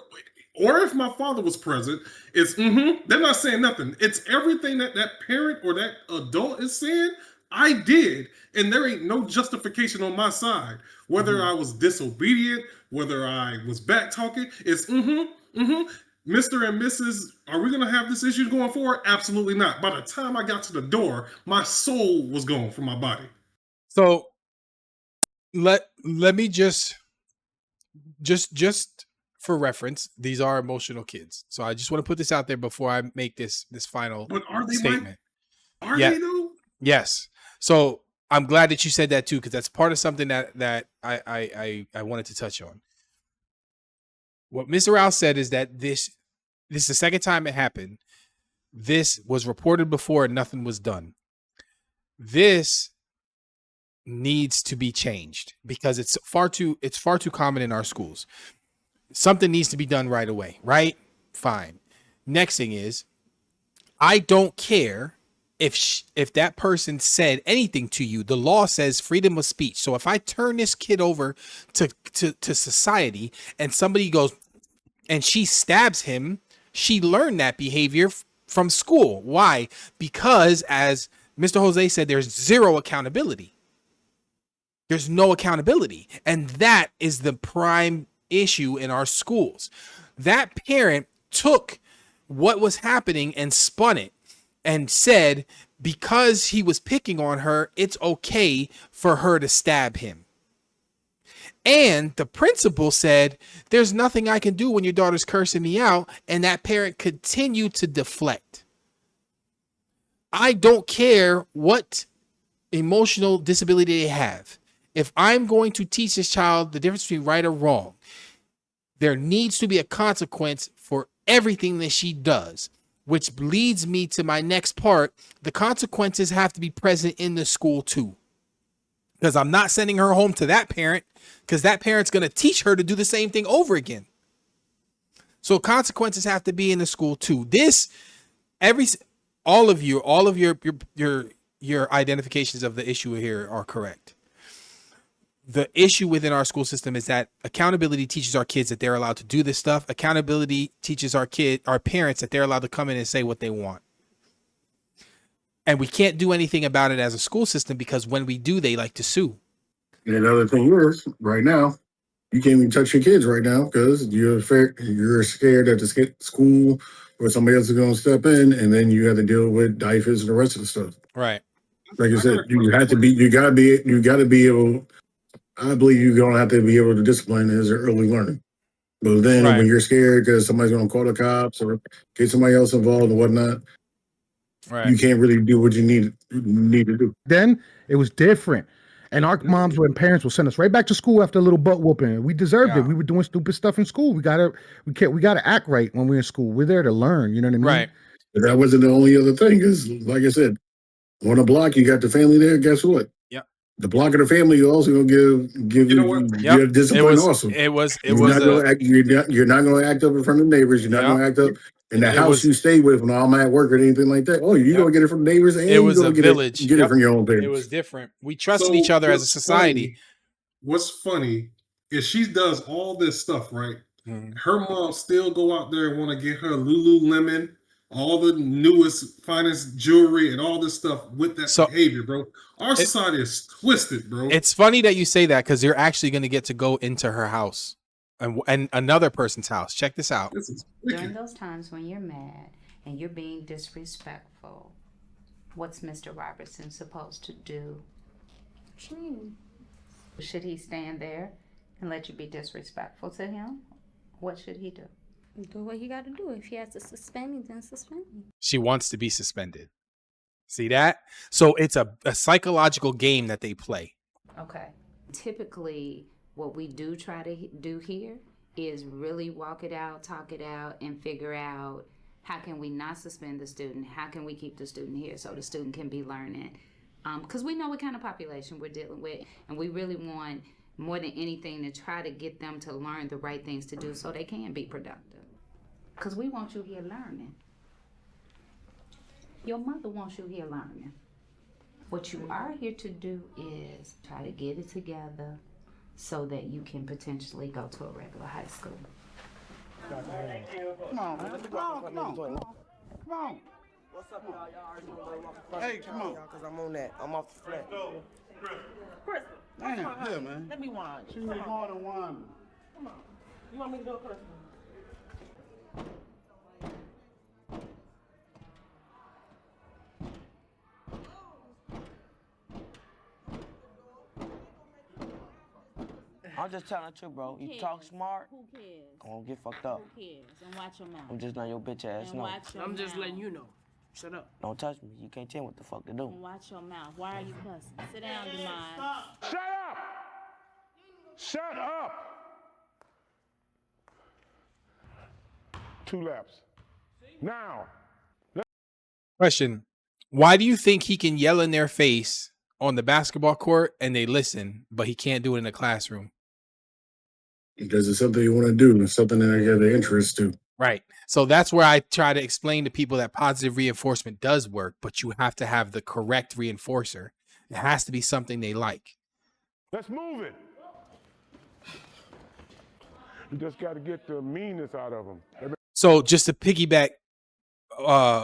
[SPEAKER 10] or if my father was present, it's they're not saying nothing. It's everything that parent or that adult is saying, I did, and there ain't no justification on my side. Whether I was disobedient, whether I was back talking, it's Mr. and Mrs., are we gonna have this issue going forward? Absolutely not. By the time I got to the door, my soul was gone from my body.
[SPEAKER 3] So let me just for reference, these are emotional kids. So I just want to put this out there before I make this final statement.
[SPEAKER 10] Are they though?
[SPEAKER 3] Yes. So I'm glad that you said that too, because that's part of something that I wanted to touch on. What Mr. Rao said is that this is the second time it happened. This was reported before and nothing was done. This needs to be changed because it's far too common in our schools. Something needs to be done right away, right? Fine. Next thing is, I don't care if that person said anything to you, the law says freedom of speech. So if I turn this kid over to society and somebody goes and she stabs him, she learned that behavior from school. Why? Because as Mr. Jose said, there's zero accountability. There's no accountability. And that is the prime issue in our schools. That parent took what was happening and spun it and said, because he was picking on her, it's okay for her to stab him. And the principal said, there's nothing I can do when your daughter's cursing me out. And that parent continued to deflect. I don't care what emotional disability they have. If I'm going to teach this child the difference between right or wrong, there needs to be a consequence for everything that she does, which leads me to my next part. The consequences have to be present in the school too, because I'm not sending her home to that parent, because that parent's going to teach her to do the same thing over again. So consequences have to be in the school too. All of your identifications of the issue here are correct. The issue within our school system is that accountability teaches our kids that they're allowed to do this stuff. Accountability teaches our parents that they're allowed to come in and say what they want. And we can't do anything about it as a school system, because when we do, they like to sue.
[SPEAKER 11] And another thing is, right now, you can't even touch your kids right now because you're scared that the school or somebody else is going to step in, and then you have to deal with DIFAs and the rest of the stuff.
[SPEAKER 3] Right.
[SPEAKER 11] Like I said, you gotta be able. I believe you're gonna have to be able to discipline as early learning. But then when you're scared because somebody's gonna call the cops or get somebody else involved and whatnot, you can't really do what you need to do.
[SPEAKER 19] Then it was different. And our moms and parents will send us right back to school after a little butt whooping. We deserved it. We were doing stupid stuff in school. We gotta act right when we're in school. We're there to learn. You know what I mean?
[SPEAKER 3] Right.
[SPEAKER 11] But that wasn't the only other thing. Is like I said, on a block, you got the family there. Guess what?
[SPEAKER 3] Yep.
[SPEAKER 11] The block of the family you also gonna give you discipline. Also, you're not gonna act up in front of the neighbors. You're not gonna act up in the house you stay with when I'm at work or anything like that. Oh, you're gonna get it from neighbors, and
[SPEAKER 3] It was
[SPEAKER 11] you're
[SPEAKER 3] a
[SPEAKER 11] gonna
[SPEAKER 3] village.
[SPEAKER 11] get it from your own parents.
[SPEAKER 3] It was different. We trusted each other as a society.
[SPEAKER 10] What's funny is she does all this stuff, right? Her mom still go out there and want to get her Lululemon, all the newest, finest jewelry and all this stuff with that behavior, bro. Our society is twisted, bro.
[SPEAKER 3] It's funny that you say that, because you're actually going to get to go into her house and another person's house. Check this out.
[SPEAKER 1] During those times when you're mad and you're being disrespectful, what's Mr. Robertson supposed to do? Should he stand there and let you be disrespectful to him? What should he do?
[SPEAKER 22] Do what he got to do. If he has to suspend me, then suspend me.
[SPEAKER 3] She wants to be suspended. See that? So it's a psychological game that they play.
[SPEAKER 1] Okay. Typically, what we do try to do here is really walk it out, talk it out, and figure out how can we not suspend the student? How can we keep the student here so the student can be learning? Because we know what kind of population we're dealing with, and we really want, more than anything, to try to get them to learn the right things to do so they can be productive. Because we want you here learning. Your mother wants you here learning. What you are here to do is try to get it together so that you can potentially go to a regular high school.
[SPEAKER 2] Thank you. Come on, man. Come on. What's up, y'all? Y'all already know where I'm walking. Hey, come on. Because I'm on that. I'm off the flat.
[SPEAKER 13] Crystal,
[SPEAKER 2] Damn,
[SPEAKER 13] come on,
[SPEAKER 2] yeah, man.
[SPEAKER 13] Let me watch.
[SPEAKER 2] She needs more than one.
[SPEAKER 13] Come on. You want me to do it, Crystal?
[SPEAKER 2] I'm just telling the truth, bro. You talk smart,
[SPEAKER 22] Who cares?
[SPEAKER 2] gonna get fucked up.
[SPEAKER 22] Who cares? And watch your mouth.
[SPEAKER 2] I'm just letting your bitch ass
[SPEAKER 22] And
[SPEAKER 2] know.
[SPEAKER 22] watch your
[SPEAKER 2] I'm just
[SPEAKER 22] mouth.
[SPEAKER 2] letting you know. Shut up. Don't touch me. You can't tell me what the fuck to do.
[SPEAKER 22] And watch your mouth. Why are you cussing? Sit down, Demond.
[SPEAKER 11] Shut up! Shut up! 2 laps. Now.
[SPEAKER 3] Question. Why do you think he can yell in their face on the basketball court and they listen, but he can't do it in the classroom?
[SPEAKER 11] Because it's something you want to do. It's something that they have the interest to.
[SPEAKER 3] Right. So that's where I try to explain to people that positive reinforcement does work, but you have to have the correct reinforcer. It has to be something they like.
[SPEAKER 6] Let's move it. You just got to get the meanness out of them.
[SPEAKER 3] So just to piggyback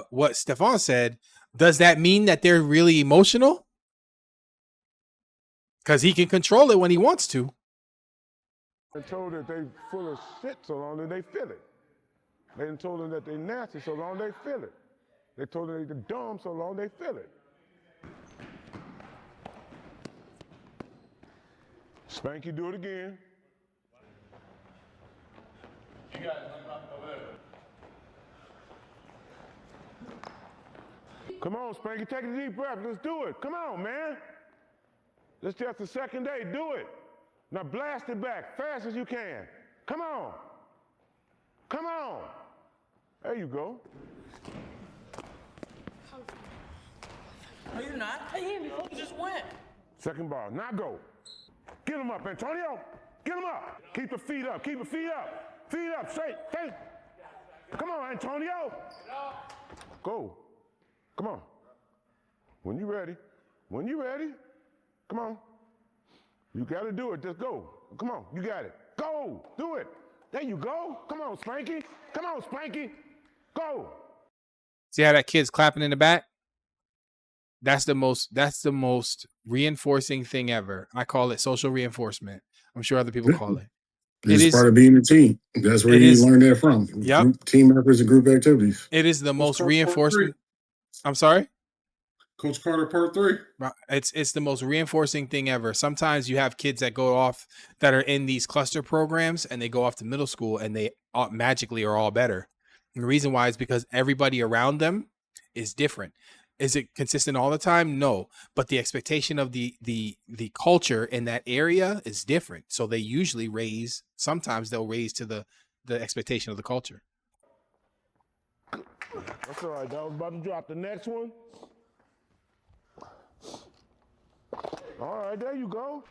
[SPEAKER 3] what Stefan said, does that mean that they're really emotional? Because he can control it when he wants to.
[SPEAKER 6] They told that they full of shit so long that they feel it. They done told them that they nasty so long they feel it. They told them they dumb so long they feel it. Spanky, do it again.
[SPEAKER 12] You guys over there.
[SPEAKER 6] Come on, Spanky, take a deep breath. Let's do it. Come on, man. It's just the second day. Do it. Now blast it back fast as you can. Come on. Come on. There you go.
[SPEAKER 2] No, you're not. I hit me. You just went.
[SPEAKER 6] Second ball. Now go. Get him up, Antonio. Get him up. Keep the feet up. Keep the feet up. Feet up. Straight. Straight. Come on, Antonio. Go. Come on. When you ready. When you ready. Come on. You got to do it. Just go. Come on. You got it. Go. Do it. There you go. Come on, Spanky. Come on, Spanky. Go.
[SPEAKER 3] See how that kid's clapping in the back? That's the most reinforcing thing ever. I call it social reinforcement. I'm sure other people call it.
[SPEAKER 11] It's part of being a team. That's where you learn that from.
[SPEAKER 3] Yep.
[SPEAKER 11] Team efforts and group activities.
[SPEAKER 3] It is the most reinforcement. I'm sorry?
[SPEAKER 10] Coach Carter, part 3.
[SPEAKER 3] It's the most reinforcing thing ever. Sometimes you have kids that go off that are in these cluster programs and they go off to middle school and they magically are all better. And the reason why is because everybody around them is different. Is it consistent all the time? No, but the expectation of the culture in that area is different. So they usually sometimes they'll raise to the expectation of the culture.
[SPEAKER 6] That's all right. I was about to drop the next one. All right, there you go.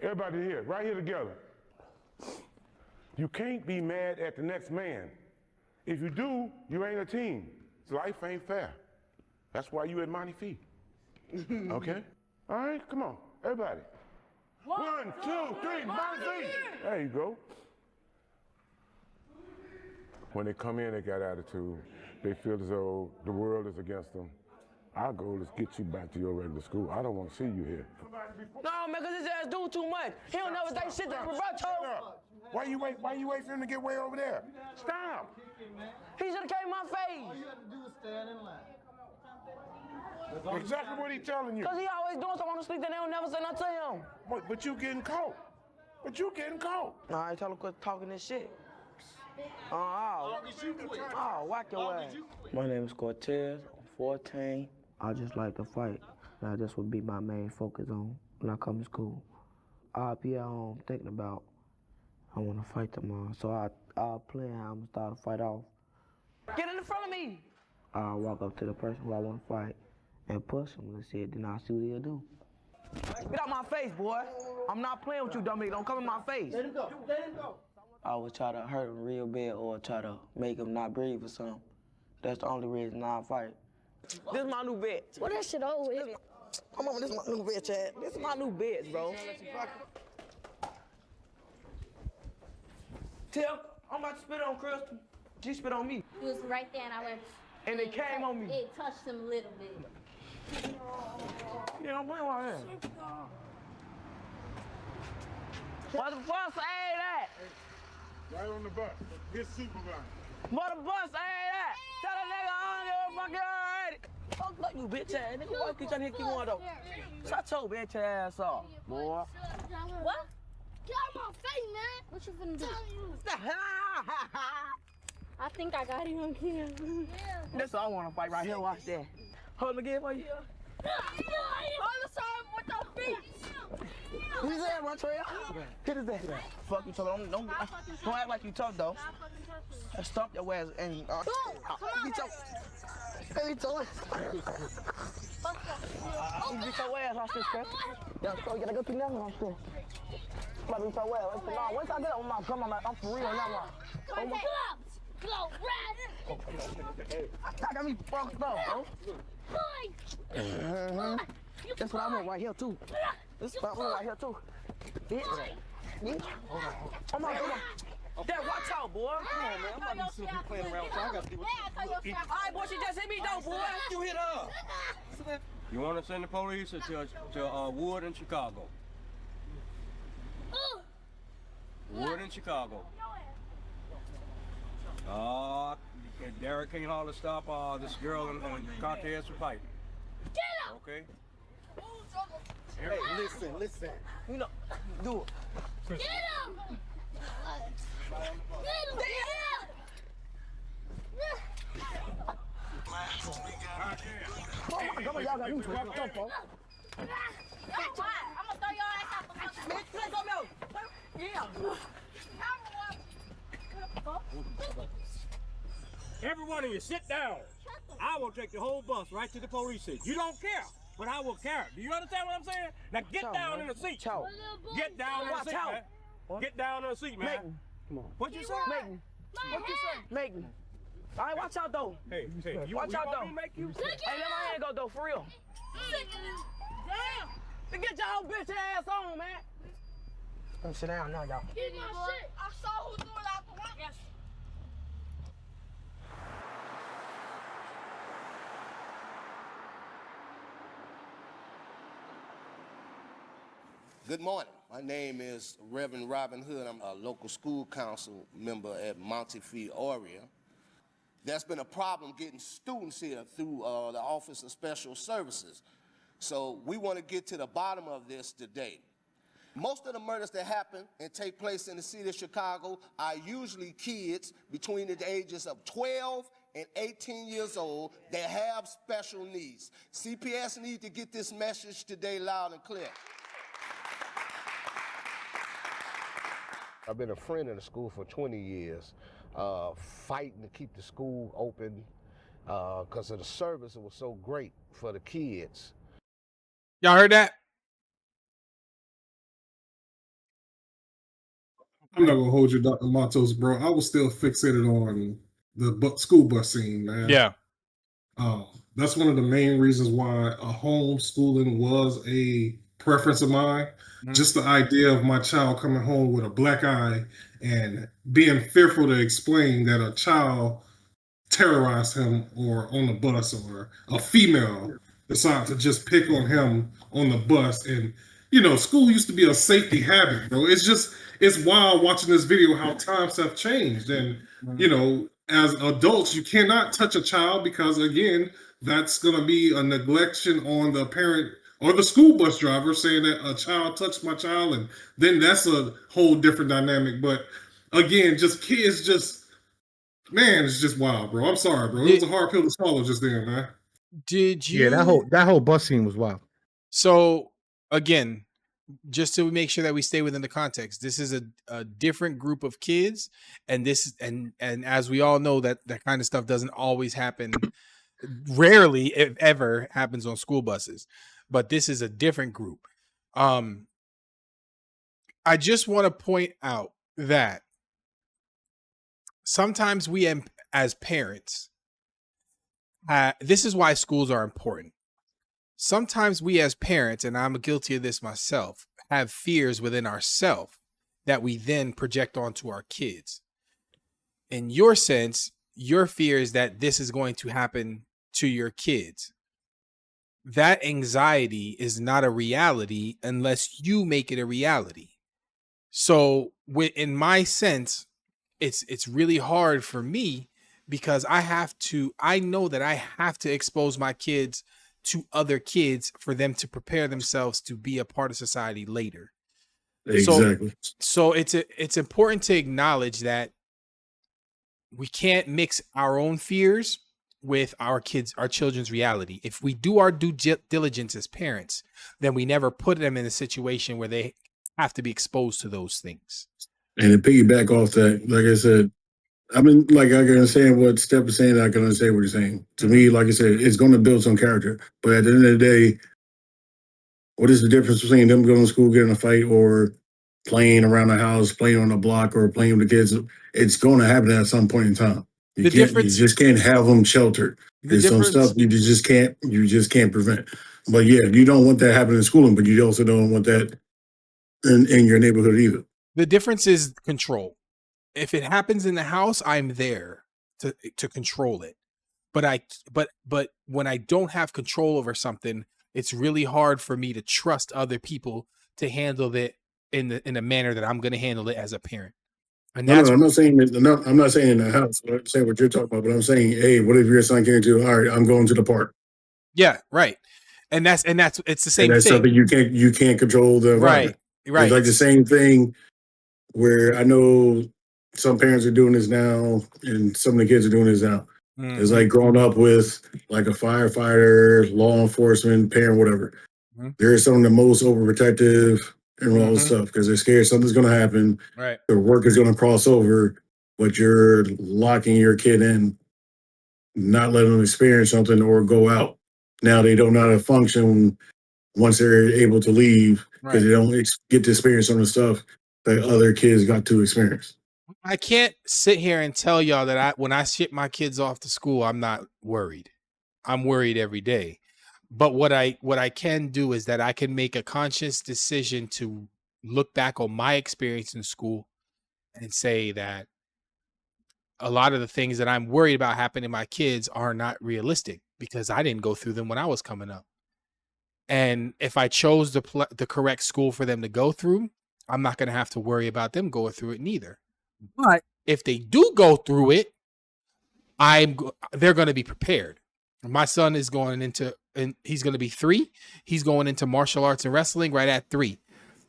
[SPEAKER 6] Everybody here, right here together. You can't be mad at the next man. If you do, you ain't a team. Life ain't fair. That's why you at Monty Fee. Okay? All right, come on, everybody. 1, 2, 3, Monty Fee. There you go. When they come in, they got attitude. They feel as though the world is against them. Our goal is get you back to your regular school. I don't want to see you here.
[SPEAKER 2] No, man, because his ass do too much. He don't never think shit to Roberto.
[SPEAKER 6] Why you wait for him to get way over there? Stop.
[SPEAKER 2] He should have came in my face.
[SPEAKER 12] All you have to do is stand in line.
[SPEAKER 6] Exactly what he telling you.
[SPEAKER 2] Because he always doing something on the street that they don't never say nothing to him.
[SPEAKER 6] But you getting caught. But you getting caught.
[SPEAKER 2] All right, tell him quit talking this shit. Oh, whack your ass. My name is Cortez. I'm 14. I just like to fight. Now, this would be my main focus on when I come to school. I'll be at home thinking about I want to fight tomorrow, so I'll plan how I'm going to start a fight off. Get in front of me! I'll walk up to the person who I want to fight and push him and say, then I'll see what he'll do. Get out my face, boy. I'm not playing with you, dummy. Don't come in my face. Let him go. Let him go. I would try to hurt him real bad or try to make him not breathe or something. That's the only reason I fight. This is my new bed.
[SPEAKER 22] What that shit over with?
[SPEAKER 2] Come on, this is my new bed, Chad. This is my new bed, bro. Tim, I'm about to spit on Crystal. She spit on me.
[SPEAKER 22] He was right there and I went.
[SPEAKER 2] And it came on me.
[SPEAKER 22] It touched him a little bit.
[SPEAKER 2] Yeah, I'm playing with him. What the fuck say that?
[SPEAKER 6] Right on the bus. Get supervised.
[SPEAKER 2] What the bus say that? Tell the nigga I don't give a fuck already. Fuck like you bitch ass nigga. Why keep trying to hit you one though? Shut your bitch ass off, boy.
[SPEAKER 22] What? Get out of my face, man. What you finna do? I think I got him on camera.
[SPEAKER 2] That's all I want to fight right here. Watch that. Hold him again for you.
[SPEAKER 22] On the side with your feet.
[SPEAKER 2] Hit his ass, Montrell. Hit his ass. Fuck you, tough. Don't act like you tough, though. Stomp your ass and get your ass. Get your ass off this crap. Yeah, so you gotta go through that one, I'm about to be so well. Once I get on my grandma, I'm for real now. Oh my God. I got me fucked up, bro. That's what I want right here, too. This is what I want right here, too. Yeah. Oh my God. Dad, watch out, boy. Come on, man. I'm not gonna be playing around with you. I got people. All right, boy, she just hit me, though, boy. You hit her.
[SPEAKER 4] You want to send the police to Wood in Chicago? Wood in Chicago. Derek can't hardly stop this girl and Cortez from fighting. Get him! Okay.
[SPEAKER 2] Hey, listen. You know, do it.
[SPEAKER 20] Get him!
[SPEAKER 2] Oh my God, y'all got me fucked up, bro.
[SPEAKER 20] I'm gonna throw your ass out the window.
[SPEAKER 2] Bitch, let's go, yeah.
[SPEAKER 4] Every one of you, sit down. I will take the whole bus right to the police station. You don't care, but I will care. Do you understand what I'm saying? Now get down in the seat. Get down in the seat, man. Get down in the seat, man. Come on. What you say? What you say?
[SPEAKER 2] Make me. All right, watch out, though.
[SPEAKER 4] Hey, you
[SPEAKER 2] watch out, though.
[SPEAKER 4] Me make you?
[SPEAKER 2] Hey, let my hand go, though, for real. Damn. Get your whole bitch ass on, man. Come sit down now, y'all.
[SPEAKER 20] Get my shit. I saw who threw it out the window.
[SPEAKER 5] Good morning. My name is Reverend Robin Hood. I'm a local school council member at Montefiore. There's been a problem getting students here through the Office of Special Services. So we want to get to the bottom of this today. Most of the murders that happen and take place in the city of Chicago are usually kids between the ages of 12 and 18 years old that have special needs. CPS need to get this message today loud and clear.
[SPEAKER 23] I've been a friend of the school for 20 years, fighting to keep the school open because of the service. It was so great for the kids.
[SPEAKER 3] Y'all heard that?
[SPEAKER 10] I'm not gonna hold you, Dr. Matos, bro. I was still fixated on the school bus scene, man.
[SPEAKER 3] Yeah.
[SPEAKER 10] That's one of the main reasons why homeschooling was a preference of mine. Just the idea of my child coming home with a black eye and being fearful to explain that a child terrorized him or on the bus, or a female decided to just pick on him on the bus. And, you know, school used to be a safety habit, bro. It's wild watching this video how times have changed. And, you know, as adults, you cannot touch a child because, again, that's going to be a neglection on the parent or the school bus driver saying that a child touched my child, and then that's a whole different dynamic. But again, just kids, man, it's just wild, bro. I'm sorry, bro. It was a hard pill to swallow just then, man.
[SPEAKER 3] Did you?
[SPEAKER 19] Yeah, that whole bus scene was wild.
[SPEAKER 3] So again, just to make sure that we stay within the context, this is a different group of kids, and as we all know, that kind of stuff doesn't always happen. Rarely, if ever, happens on school buses. But this is a different group. I just want to point out that sometimes we, as parents, this is why schools are important. Sometimes we as parents, and I'm guilty of this myself, have fears within ourselves that we then project onto our kids. In your sense, your fear is that this is going to happen to your kids. That anxiety is not a reality unless you make it a reality. So in my sense, it's really hard for me because I know that I have to expose my kids to other kids for them to prepare themselves to be a part of society later.
[SPEAKER 11] Exactly.
[SPEAKER 3] So it's important to acknowledge that we can't mix our own fears with our children's reality. If we do our due diligence as parents, then we never put them in a situation where they have to be exposed to those things.
[SPEAKER 11] And to piggyback off that, like I said, I mean, like I can understand what Steph is saying. I can understand what you're saying. To me, like I said, it's going to build some character. But at the end of the day, what is the difference between them going to school, getting a fight, or playing around the house, playing on the block, or playing with the kids? It's going to happen at some point in time. You just can't have them sheltered. There's some stuff you just can't prevent. But yeah, you don't want that happening in schooling, but you also don't want that in your neighborhood either.
[SPEAKER 3] The difference is control. If it happens in the house, I'm there to control it. But when I don't have control over something, it's really hard for me to trust other people to handle it in a manner that I'm going to handle it as a parent. And
[SPEAKER 11] No, I'm not saying that. No, I'm not saying in the house. I'm saying what you're talking about. But I'm saying, hey, what if your son came to? All right, I'm going to the park.
[SPEAKER 3] Yeah, right. And that's it's the same
[SPEAKER 11] And that's
[SPEAKER 3] thing.
[SPEAKER 11] something you can't control the environment.
[SPEAKER 3] Right.
[SPEAKER 11] It's like the same thing where I know some parents are doing this now, and some of the kids are doing this now. It's like growing up with like a firefighter, law enforcement, parent, whatever. They're some of the most overprotective and all this stuff because they're scared something's going to happen.
[SPEAKER 3] Right.
[SPEAKER 11] Their work is going to cross over, but you're locking your kid in, not letting them experience something or go out. Now they don't know how to function once they're able to leave because they don't get to experience some of the stuff that other kids got to experience.
[SPEAKER 3] I can't sit here and tell y'all that when I ship my kids off to school, I'm not worried. I'm worried every day. But what I can do is that I can make a conscious decision to look back on my experience in school and say that a lot of the things that I'm worried about happening to my kids are not realistic because I didn't go through them when I was coming up. And if I chose the correct school for them to go through, I'm not going to have to worry about them going through it neither. But if they do go through it, they're going to be prepared. My son is going into, and he's going to be 3. He's going into martial arts and wrestling right at 3.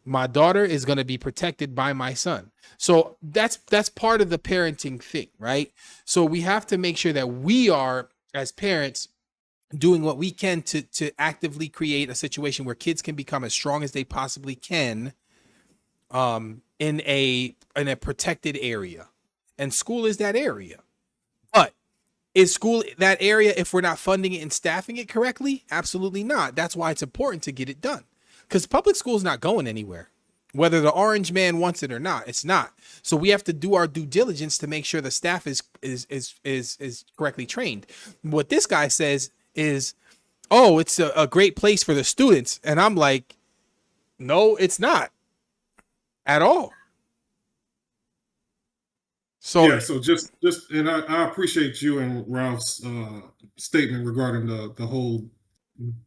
[SPEAKER 3] My daughter is going to be protected by my son. So that's part of the parenting thing, right? So we have to make sure that we are, as parents, doing what we can to actively create a situation where kids can become as strong as they possibly can in a protected area. And school is that area. But is school that area if we're not funding it and staffing it correctly? Absolutely not. That's why it's important to get it done. Because public school is not going anywhere. Whether the orange man wants it or not, it's not. So we have to do our due diligence to make sure the staff is correctly trained. What this guy says is, oh, it's a great place for the students. And I'm like, no, it's not at all. So
[SPEAKER 10] yeah, so just and I appreciate you and Ralph's statement regarding the whole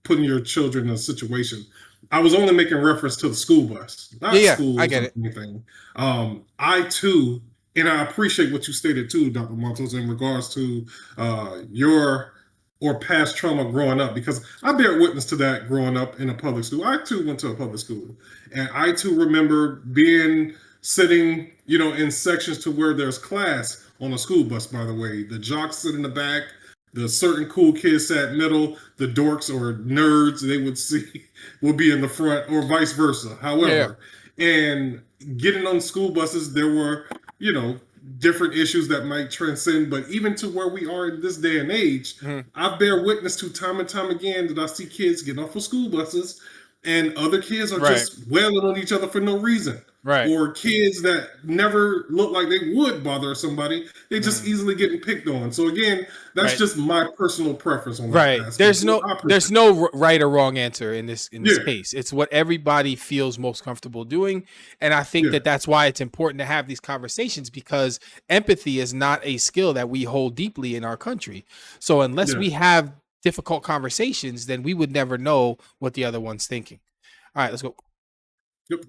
[SPEAKER 10] putting your children in a situation. I was only making reference to the school bus, not schools. I get it. Anything. I too, and I appreciate what you stated too, Dr. Montos, in regards to your or past trauma growing up, because I bear witness to that growing up in a public school. I too went to a public school, and I too remember sitting, in sections to where there's class on a school bus. By the way, the jocks sit in the back. The certain cool kids sat middle, the dorks or nerds would be in the front, or vice versa. However, and getting on school buses, there were, different issues that might transcend, but even to where we are in this day and age, I bear witness to time and time again that I see kids getting off of school buses and other kids are just wailing on each other for no reason.
[SPEAKER 3] Right.
[SPEAKER 10] Or kids that never look like they would bother somebody, they just easily getting picked on. So again, that's just my personal preference on that.
[SPEAKER 3] Right. There's no right or wrong answer in this case. It's what everybody feels most comfortable doing, and I think that's why it's important to have these conversations, because empathy is not a skill that we hold deeply in our country. So unless we have difficult conversations, then we would never know what the other one's thinking. All right, let's go.
[SPEAKER 10] Yep.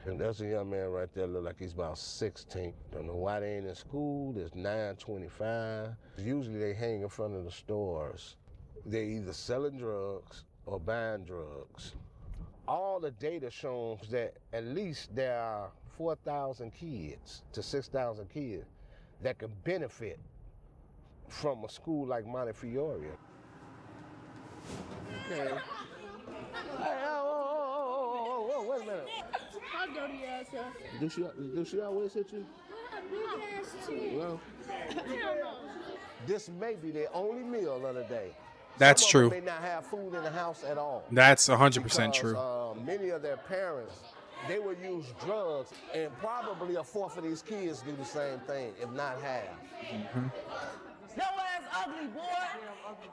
[SPEAKER 23] And that's a young man right there, look like he's about 16. Don't know why they ain't in school. There's 9:25. Usually they hang in front of the stores. They're either selling drugs or buying drugs. All the data shows that at least there are 4,000 kids to 6,000 kids that can benefit from a school like Montefiore. Okay. minute.
[SPEAKER 7] How dirty ass ass.
[SPEAKER 23] Do she always hit you?
[SPEAKER 7] Big ass too.
[SPEAKER 23] Well, this may be their only meal of the day.
[SPEAKER 3] That's
[SPEAKER 23] Some
[SPEAKER 3] true.
[SPEAKER 23] of them may not have food in the house at all.
[SPEAKER 3] That's 100%
[SPEAKER 23] Because,
[SPEAKER 3] true.
[SPEAKER 23] Many of their parents, they will use drugs, and probably a fourth of these kids do the same thing, if not half.
[SPEAKER 7] Your ass ugly, boy.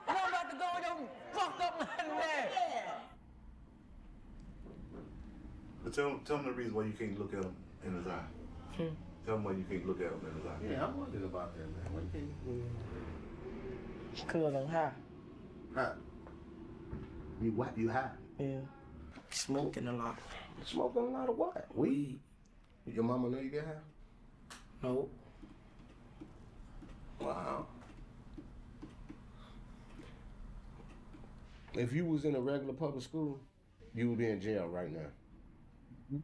[SPEAKER 7] I'm about to go in your fucked up mind there.
[SPEAKER 14] But tell him the reason why you can't look at him in his eye. Tell him why you can't look at him in his eye.
[SPEAKER 2] Yeah, I'm wondering about that, man. Why you can't? Cause I'm high.
[SPEAKER 23] High. You high?
[SPEAKER 2] Yeah. Smoking a lot.
[SPEAKER 23] Smoking a lot of what? Weed. Your mama know you get high?
[SPEAKER 2] No.
[SPEAKER 23] Wow. If you was in a regular public school, you would be in jail right now. You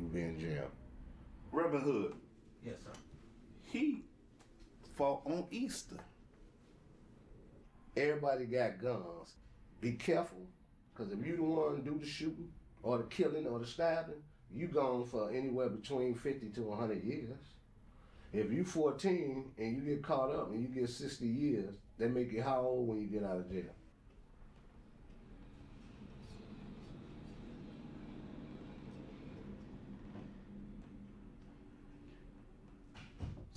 [SPEAKER 23] would be in jail.
[SPEAKER 14] Reverend Hood,
[SPEAKER 23] Yes, sir.
[SPEAKER 14] he fought on Easter.
[SPEAKER 23] Everybody got guns. Be careful, because if you the one to do the shooting or the killing or the stabbing, you gone for anywhere between 50 to 100 years. If you 14 and you get caught up and you get 60 years, they make you how old when you get out of jail?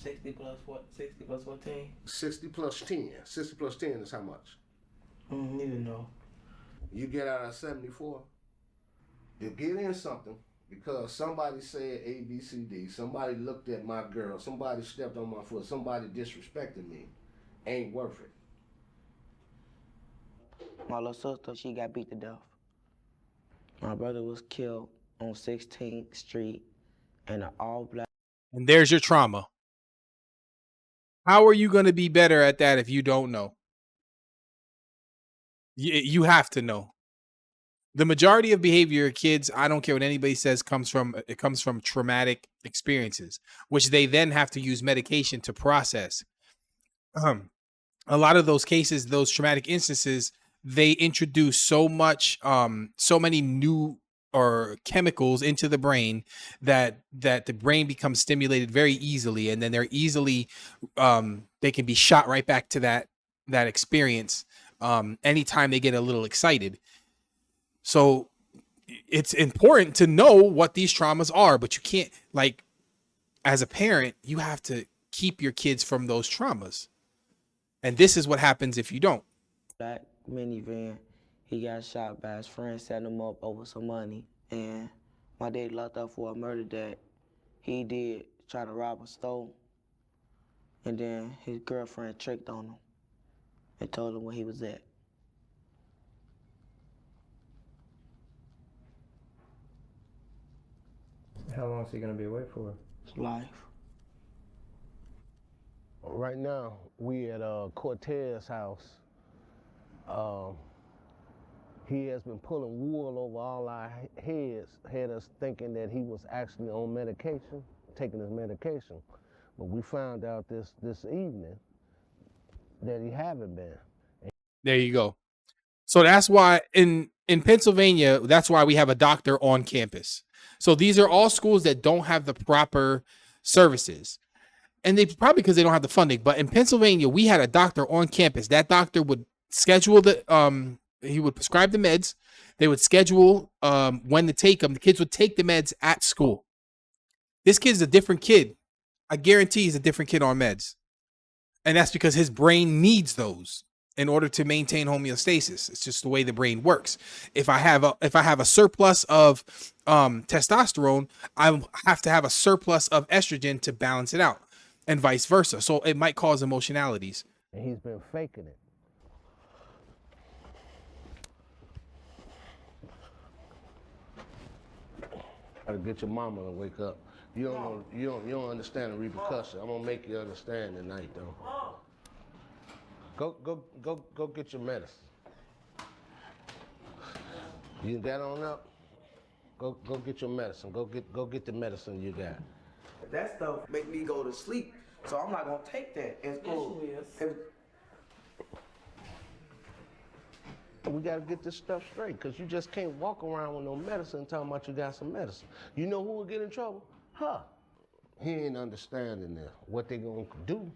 [SPEAKER 2] $60 plus what? 60 plus 14?
[SPEAKER 23] 60 plus 10. 60 plus 10 is how much?
[SPEAKER 2] Need to know.
[SPEAKER 23] You get out at 74, you get in something because somebody said A, B, C, D, somebody looked at my girl, somebody stepped on my foot, somebody disrespected me. Ain't worth it.
[SPEAKER 2] My little sister, she got beat to death. My brother was killed on 16th Street in an all-black.
[SPEAKER 3] And there's your trauma. How are you going to be better at that if you don't know? You have to know. The majority of behavior kids, I don't care what anybody says, comes from traumatic experiences, which they then have to use medication to process. A lot of those cases, those traumatic instances, they introduce so many new or chemicals into the brain that the brain becomes stimulated very easily, and then they're easily they can be shot right back to that experience anytime they get a little excited. So it's important to know what these traumas are, but you can't, like, as a parent, you have to keep your kids from those traumas. And this is what happens if you don't.
[SPEAKER 2] Black minivan, he got shot by his friend, setting him up over some money. And my dad locked up for a murder that he did, try to rob a store. And then his girlfriend tricked on him and told him where he was at.
[SPEAKER 9] How long is he gonna be away for?
[SPEAKER 2] Life.
[SPEAKER 23] Right now, we at Cortez's house. He has been pulling wool over all our heads, had us thinking that he was actually on medication, taking his medication. But we found out this evening that he haven't been.
[SPEAKER 3] There you go. So that's why in Pennsylvania, that's why we have a doctor on campus. So these are all schools that don't have the proper services. And they probably because they don't have the funding. But in Pennsylvania, we had a doctor on campus. That doctor would schedule he would prescribe the meds. They would schedule when to take them. The kids would take the meds at school. This kid's a different kid. I guarantee he's a different kid on meds. And that's because his brain needs those in order to maintain homeostasis. It's just the way the brain works. If I have a surplus of testosterone, I have to have a surplus of estrogen to balance it out, and vice versa. So it might cause emotionalities.
[SPEAKER 23] And he's been faking it. Gotta get your mama to wake up. You don't understand the repercussion. I'm gonna make you understand tonight, though. Go get your medicine. You got on up? Go get your medicine. Go get the medicine you got.
[SPEAKER 2] That stuff make me go to sleep, so I'm not gonna take that in school.
[SPEAKER 23] we got to get this stuff straight, because you just can't walk around with no medicine talking about you got some medicine. You know who will get in trouble? Her. He ain't understanding this. What they gonna do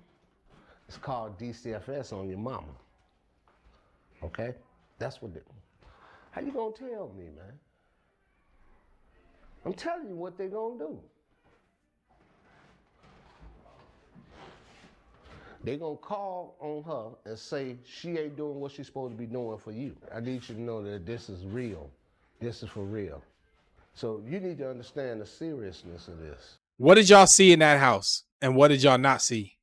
[SPEAKER 23] is call DCFS on your mama. Okay? That's what they, how you gonna tell me, man? I'm telling you what they gonna do. They gonna call on her and say she ain't doing what she's supposed to be doing for you. I need you to know that this is real. This is for real. So you need to understand the seriousness of this.
[SPEAKER 3] What did y'all see in that house? And what did y'all not see?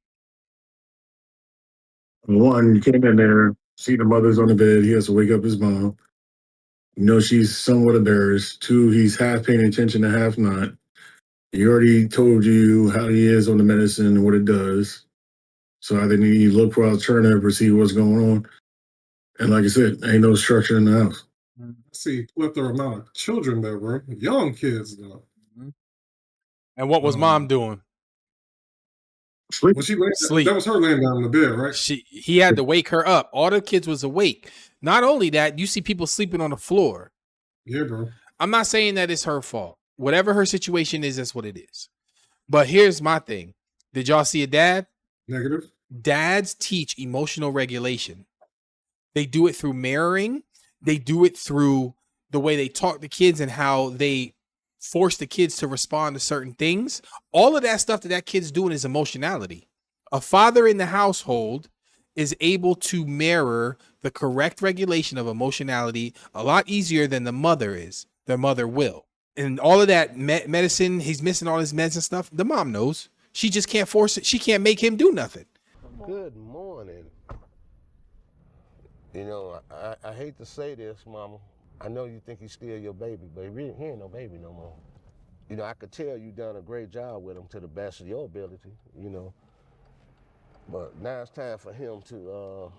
[SPEAKER 11] One, you came in there, see the mother's on the bed. He has to wake up his mom. You know she's somewhat embarrassed. Two, he's half paying attention and half not. He already told you how he is on the medicine and what it does. So either need you look for alternative or see what's going on. And like I said, ain't no structure in the house.
[SPEAKER 10] I see plethora amount of children there, bro. Young kids, though.
[SPEAKER 3] And what was mom doing?
[SPEAKER 11] Sleep.
[SPEAKER 10] Was she laying,
[SPEAKER 3] Sleep.
[SPEAKER 10] that was her laying down in the bed, right?
[SPEAKER 3] He had to wake her up. All the kids was awake. Not only that, you see people sleeping on the floor.
[SPEAKER 10] Yeah, bro.
[SPEAKER 3] I'm not saying that it's her fault. Whatever her situation is, that's what it is. But here's my thing. Did y'all see a dad?
[SPEAKER 10] Negative.
[SPEAKER 3] Dads teach emotional regulation. They do it through mirroring. They do it through the way they talk to kids and how they force the kids to respond to certain things. All of that stuff that kid's doing is emotionality. A father in the household is able to mirror the correct regulation of emotionality a lot easier than the mother is. The mother will. And all of that medicine, he's missing all his meds and stuff. The mom knows. She just can't force it. She can't make him do nothing.
[SPEAKER 23] Good morning. You know, I hate to say this, mama. I know you think he's still your baby, but he ain't no baby no more. You know, I could tell you done a great job with him to the best of your ability, you know. But now it's time for him to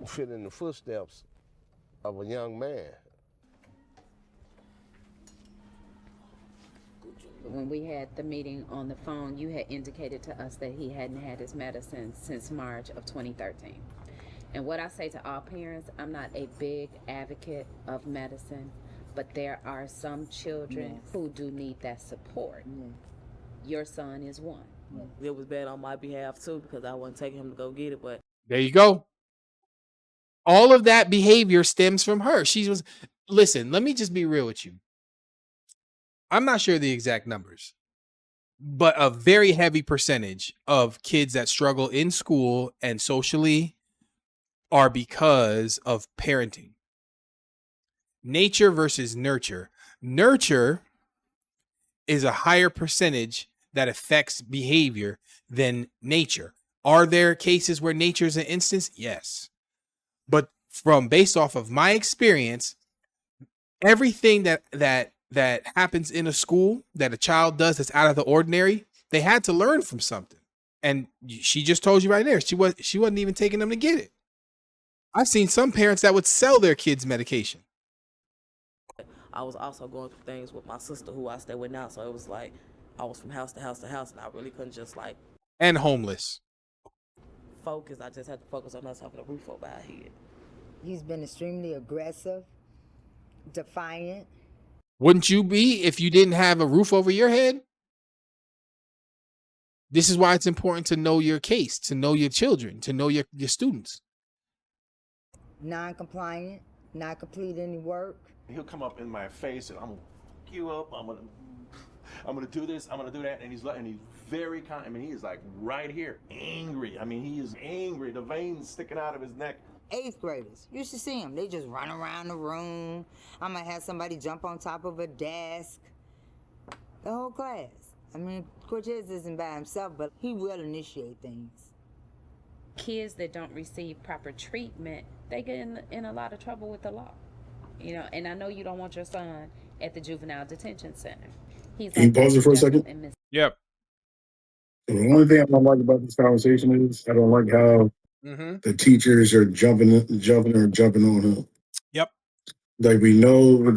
[SPEAKER 23] fit in the footsteps of a young man.
[SPEAKER 1] When we had the meeting on the phone, you had indicated to us that he hadn't had his medicine since March of 2013. And what I say to all parents, I'm not a big advocate of medicine, but there are some children who do need that support. Your son is one.
[SPEAKER 7] It was bad on my behalf too because I wasn't taking him to go get it, but
[SPEAKER 3] There you go. All of that behavior stems from her. Listen, let me just be real with you. I'm not sure the exact numbers, but a very heavy percentage of kids that struggle in school and socially are because of parenting. Nature versus nurture. Nurture is a higher percentage that affects behavior than nature. Are there cases where nature is an instance? Yes. But based off of my experience, everything that happens in a school that a child does that's out of the ordinary, they had to learn from something. And she just told you right there, she wasn't even taking them to get it. I've seen some parents that would sell their kids medication.
[SPEAKER 7] I was also going through things with my sister who I stay with now, so it was like I was from house to house to house, and I really couldn't just like
[SPEAKER 3] And homeless.
[SPEAKER 7] focus. I just had to focus on us having a roof over our head.
[SPEAKER 15] He's been extremely aggressive, defiant.
[SPEAKER 3] Wouldn't you be if you didn't have a roof over your head? This is why it's important to know your case, to know your children, to know your students.
[SPEAKER 15] Non-compliant, not complete any work.
[SPEAKER 12] He'll come up in my face and I'm gonna fuck you up. I'm gonna do this. I'm gonna do that. And he's very kind. I mean, he is like right here, angry. I mean, he is angry. The veins sticking out of his neck.
[SPEAKER 15] 8th graders, you should see them. They just run around the room. I might have somebody jump on top of a desk. The whole class. I mean, Cortez isn't by himself, but he will initiate things.
[SPEAKER 1] Kids that don't receive proper treatment, they get in a lot of trouble with the law. You know, and I know you don't want your son at the juvenile detention center. He's
[SPEAKER 11] Can you pause it for a second?
[SPEAKER 3] Yep.
[SPEAKER 11] The only thing I don't like about this conversation is I don't like how the teachers are jumping on him.
[SPEAKER 3] Yep.
[SPEAKER 11] Like we know what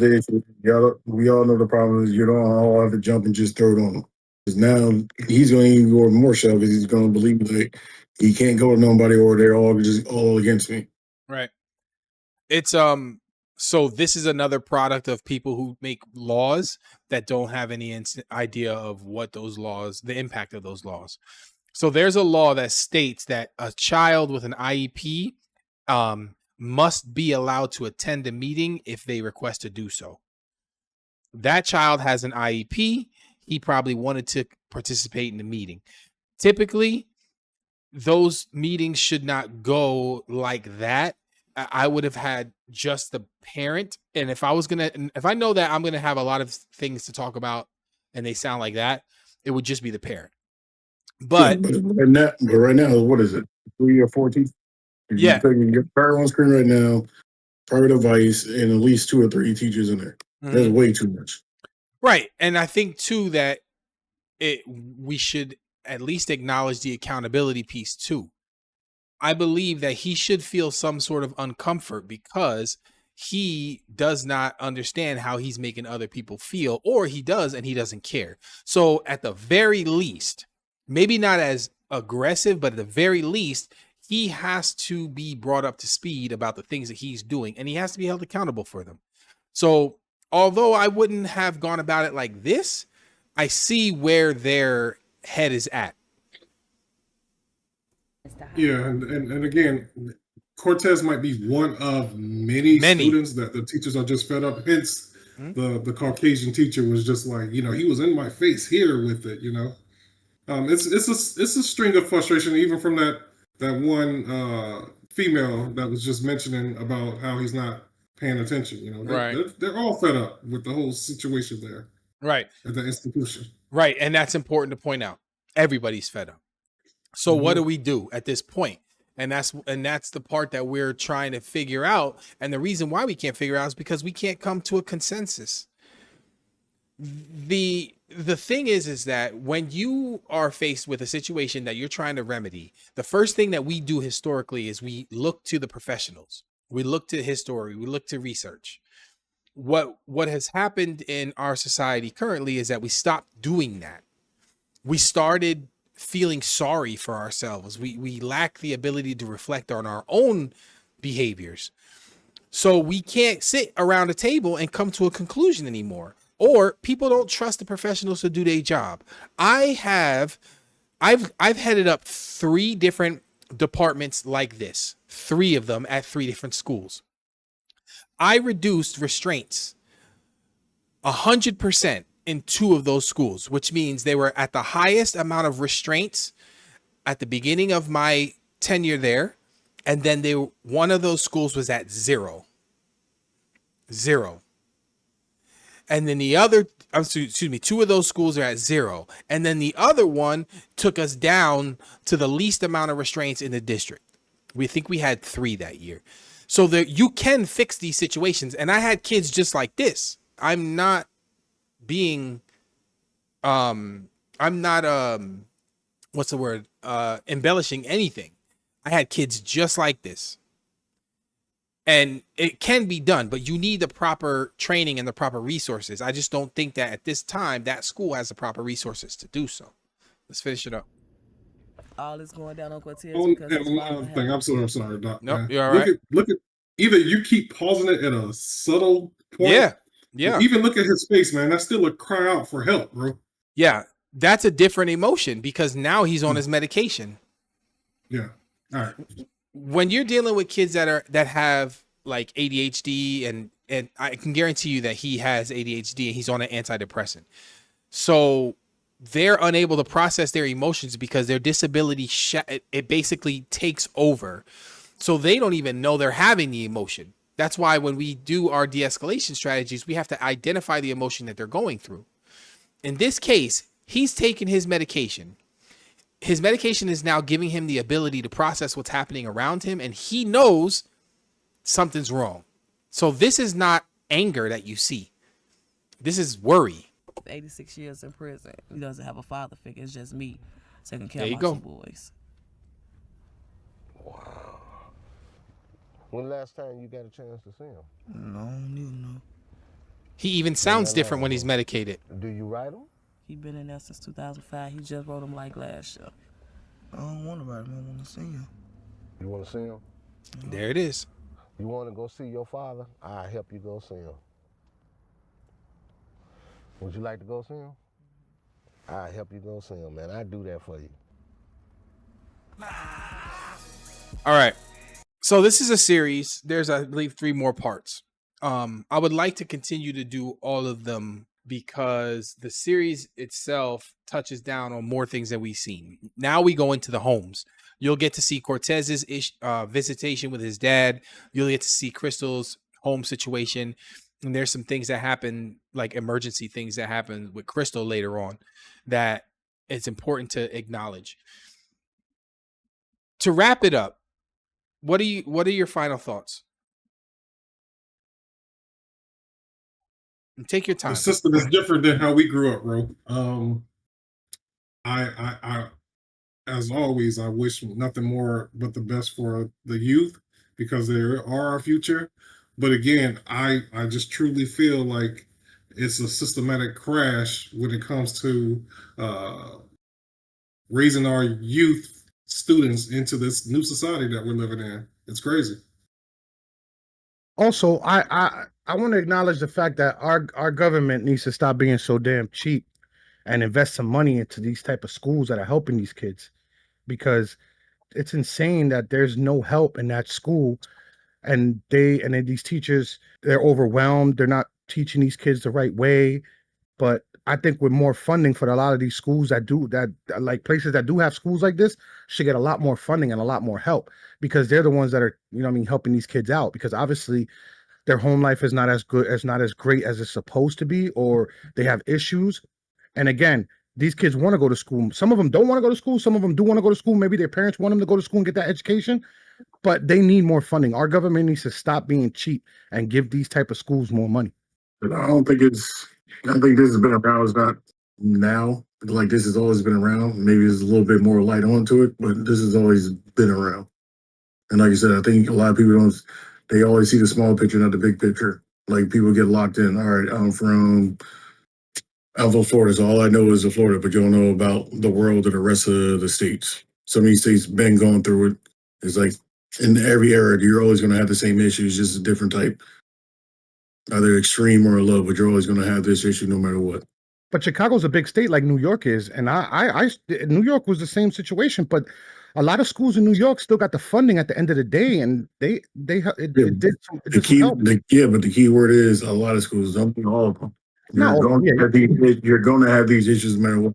[SPEAKER 11] we all know the problem is you don't all have to jump and just throw it on him. Because now he's going to even go more so because he's going to believe that he can't go to nobody or they're all against me.
[SPEAKER 3] Right. It's so this is another product of people who make laws that don't have any idea of what those laws, the impact of those laws. So there's a law that states that a child with an IEP must be allowed to attend a meeting if they request to do so. That child has an IEP. He probably wanted to participate in the meeting. Typically, those meetings should not go like that. I would have had just the parent. And if I know that I'm going to have a lot of things to talk about and they sound like that, it would just be the parent. But
[SPEAKER 11] right now, what is it? 3 or 4 teachers?
[SPEAKER 3] Yeah.
[SPEAKER 11] You get power on screen right now, power device, and at least 2 or 3 teachers in there. That's way too much.
[SPEAKER 3] Right. And I think too that we should at least acknowledge the accountability piece too. I believe that he should feel some sort of uncomfort because he does not understand how he's making other people feel, or he does and he doesn't care. So at the very least, maybe not as aggressive, but at the very least, he has to be brought up to speed about the things that he's doing, and he has to be held accountable for them. So although I wouldn't have gone about it like this, I see where their head is at.
[SPEAKER 10] Yeah, and again, Cortez might be one of many students that the teachers are just fed up. Hence, the Caucasian teacher was just like, he was in my face here with it. It's a string of frustration, even from that one female that was just mentioning about how he's not paying attention.
[SPEAKER 3] Right.
[SPEAKER 10] They're all fed up with the whole situation there.
[SPEAKER 3] Right.
[SPEAKER 10] At the institution.
[SPEAKER 3] Right. And that's important to point out. Everybody's fed up. So what do we do at this point? And that's the part that we're trying to figure out. And the reason why we can't figure out is because we can't come to a consensus. The thing is that when you are faced with a situation that you're trying to remedy, the first thing that we do historically is we look to the professionals. We look to history. We look to research. What has happened in our society currently is that we stopped doing that. We started feeling sorry for ourselves. We lack the ability to reflect on our own behaviors. So we can't sit around a table and come to a conclusion anymore. Or people don't trust the professionals to do their job. I've headed up 3 different departments like this, 3 of them at 3 different schools. I reduced restraints 100% in 2 of those schools, which means they were at the highest amount of restraints at the beginning of my tenure there. And then one of those schools was at 0. And then the other, 2 of those schools are at 0. And then the other one took us down to the least amount of restraints in the district. We think we had 3 that year. So that you can fix these situations. And I had kids just like this. I'm not embellishing anything. I had kids just like this. And it can be done, but you need the proper training and the proper resources. I just don't think that at this time that school has the proper resources to do so. Let's finish it up.
[SPEAKER 7] All this going down on Cortez.
[SPEAKER 10] Oh, and one other thing. I'm sorry, Doc.
[SPEAKER 3] Nope,
[SPEAKER 10] man.
[SPEAKER 3] you're all right.
[SPEAKER 10] Look at either you keep pausing it at a subtle point.
[SPEAKER 3] Yeah.
[SPEAKER 10] Even look at his face, man. That's still a cry out for help, bro.
[SPEAKER 3] Yeah, that's a different emotion because now he's on his medication.
[SPEAKER 10] Yeah. All right.
[SPEAKER 3] When you're dealing with kids that have like ADHD, and I can guarantee you that he has ADHD and he's on an antidepressant. So they're unable to process their emotions because their disability it basically takes over. So they don't even know they're having the emotion. That's why when we do our de-escalation strategies, we have to identify the emotion that they're going through. In this case, he's taking his medication. His medication is now giving him the ability to process what's happening around him, and he knows something's wrong. So this is not anger that you see. This is worry.
[SPEAKER 7] 86 years in prison. He doesn't have a father figure. It's just me taking care
[SPEAKER 3] There
[SPEAKER 7] of
[SPEAKER 3] you
[SPEAKER 7] my
[SPEAKER 3] go.
[SPEAKER 7] 2 boys.
[SPEAKER 23] Wow. When last time you got a chance to see him?
[SPEAKER 2] No, I don't even know.
[SPEAKER 3] He even sounds different when he's medicated.
[SPEAKER 23] Do you write him?
[SPEAKER 7] He been in there since 2005. He just wrote him like last year.
[SPEAKER 2] I don't want to write him. I want to see him.
[SPEAKER 23] You want to see him?
[SPEAKER 3] There it is.
[SPEAKER 23] You want to go see your father? I'll help you go see him. Would you like to go see him? I'll help you go see him, man. I'll do that for you.
[SPEAKER 3] All right. So this is a series. There's, I believe, 3 more parts. I would like to continue to do all of them because the series itself touches down on more things that we've seen. Now we go into the homes. You'll get to see Cortez's visitation with his dad. You'll get to see Crystal's home situation. And there's some things that happen, like emergency things that happen with Crystal later on, that it's important to acknowledge. To wrap it up, what are your final thoughts? And take your time.
[SPEAKER 10] The system is different than how we grew up, bro. I as always, I wish nothing more but the best for the youth because they are our future. But again, I just truly feel like it's a systematic crash when it comes to raising our youth students into this new society that we're living in. It's crazy.
[SPEAKER 19] Also, I want to acknowledge the fact that our government needs to stop being so damn cheap and invest some money into these type of schools that are helping these kids, because it's insane that there's no help in that school, and these teachers, they're overwhelmed. They're not teaching these kids the right way. But I think with more funding for a lot of these schools like places that do have schools like this should get a lot more funding and a lot more help, because they're the ones that are, helping these kids out, because obviously their home life is not as great as it's supposed to be, or they have issues. And again, these kids want to go to school. Some of them don't want to go to school. Some of them do want to go to school. Maybe their parents want them to go to school and get that education, but they need more funding. Our government needs to stop being cheap and give these type of schools more money.
[SPEAKER 11] I think this has been around. It's not now. Like, this has always been around. Maybe there's a little bit more light onto it, but this has always been around. And like I said, I think a lot of people they always see the small picture, not the big picture. Like, people get locked in. All right, I'm from Florida, so all I know is Florida, but you don't know about the world or the rest of the states. Some of these states been going through it. It's like in every era, you're always going to have the same issues, just a different type. Either extreme or low, but you're always going to have this issue no matter what.
[SPEAKER 19] But Chicago's a big state like New York is, and New York was the same situation. But a lot of schools in New York still got the funding at the end of the day, and it did some help.
[SPEAKER 11] But the key word is a lot of schools, don't be all of them. You're going to have these issues no matter what.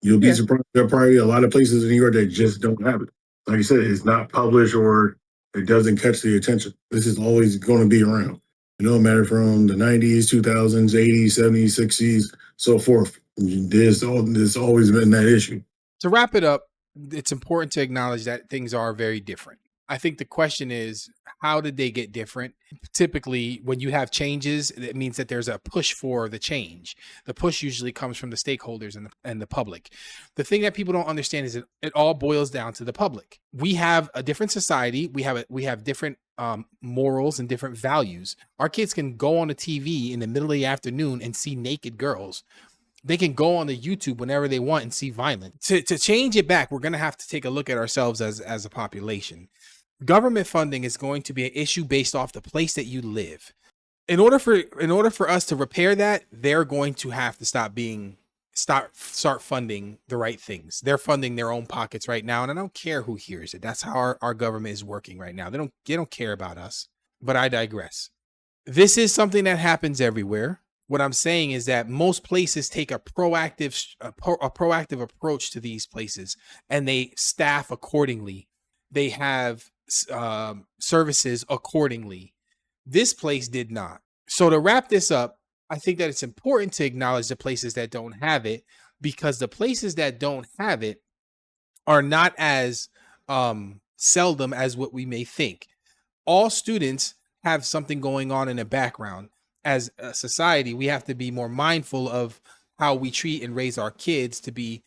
[SPEAKER 11] You'll be surprised. There are probably a lot of places in New York that just don't have it. Like you said, it's not published or it doesn't catch the attention. This is always going to be around. It don't matter from the 90s, 2000s, 80s, 70s, 60s, so forth. There's always been that issue.
[SPEAKER 3] To wrap it up, it's important to acknowledge that things are very different. I think the question is, how did they get different? Typically, when you have changes, it means that there's a push for the change. The push usually comes from the stakeholders and the public. The thing that people don't understand is it all boils down to the public. We have a different society. We have different morals and different values. Our kids can go on the TV in the middle of the afternoon and see naked girls. They can go on the YouTube whenever they want and see violence. To change it back, we're going to have to take a look at ourselves as a population. Government funding is going to be an issue based off the place that you live. In order for us to repair that, they're going to have to start funding the right things. They're funding their own pockets right now, and I don't care who hears it. That's how our government is working right now. They don't care about us. But I digress. This is something that happens everywhere. What I'm saying is that most places take a proactive approach to these places, and they staff accordingly. They have services accordingly. This place did not. So to wrap this up, I think that it's important to acknowledge the places that don't have it, because the places that don't have it are not as seldom as what we may think. All students have something going on in the background. As a society, we have to be more mindful of how we treat and raise our kids to be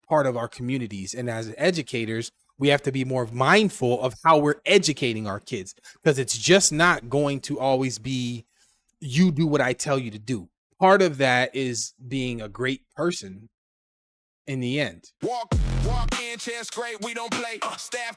[SPEAKER 3] part of our communities. And as educators, we have to be more mindful of how we're educating our kids, because it's just not going to always be you do what I tell you to do. Part of that is being a great person in the end.
[SPEAKER 16] Walk in, chest great, we don't play. Staff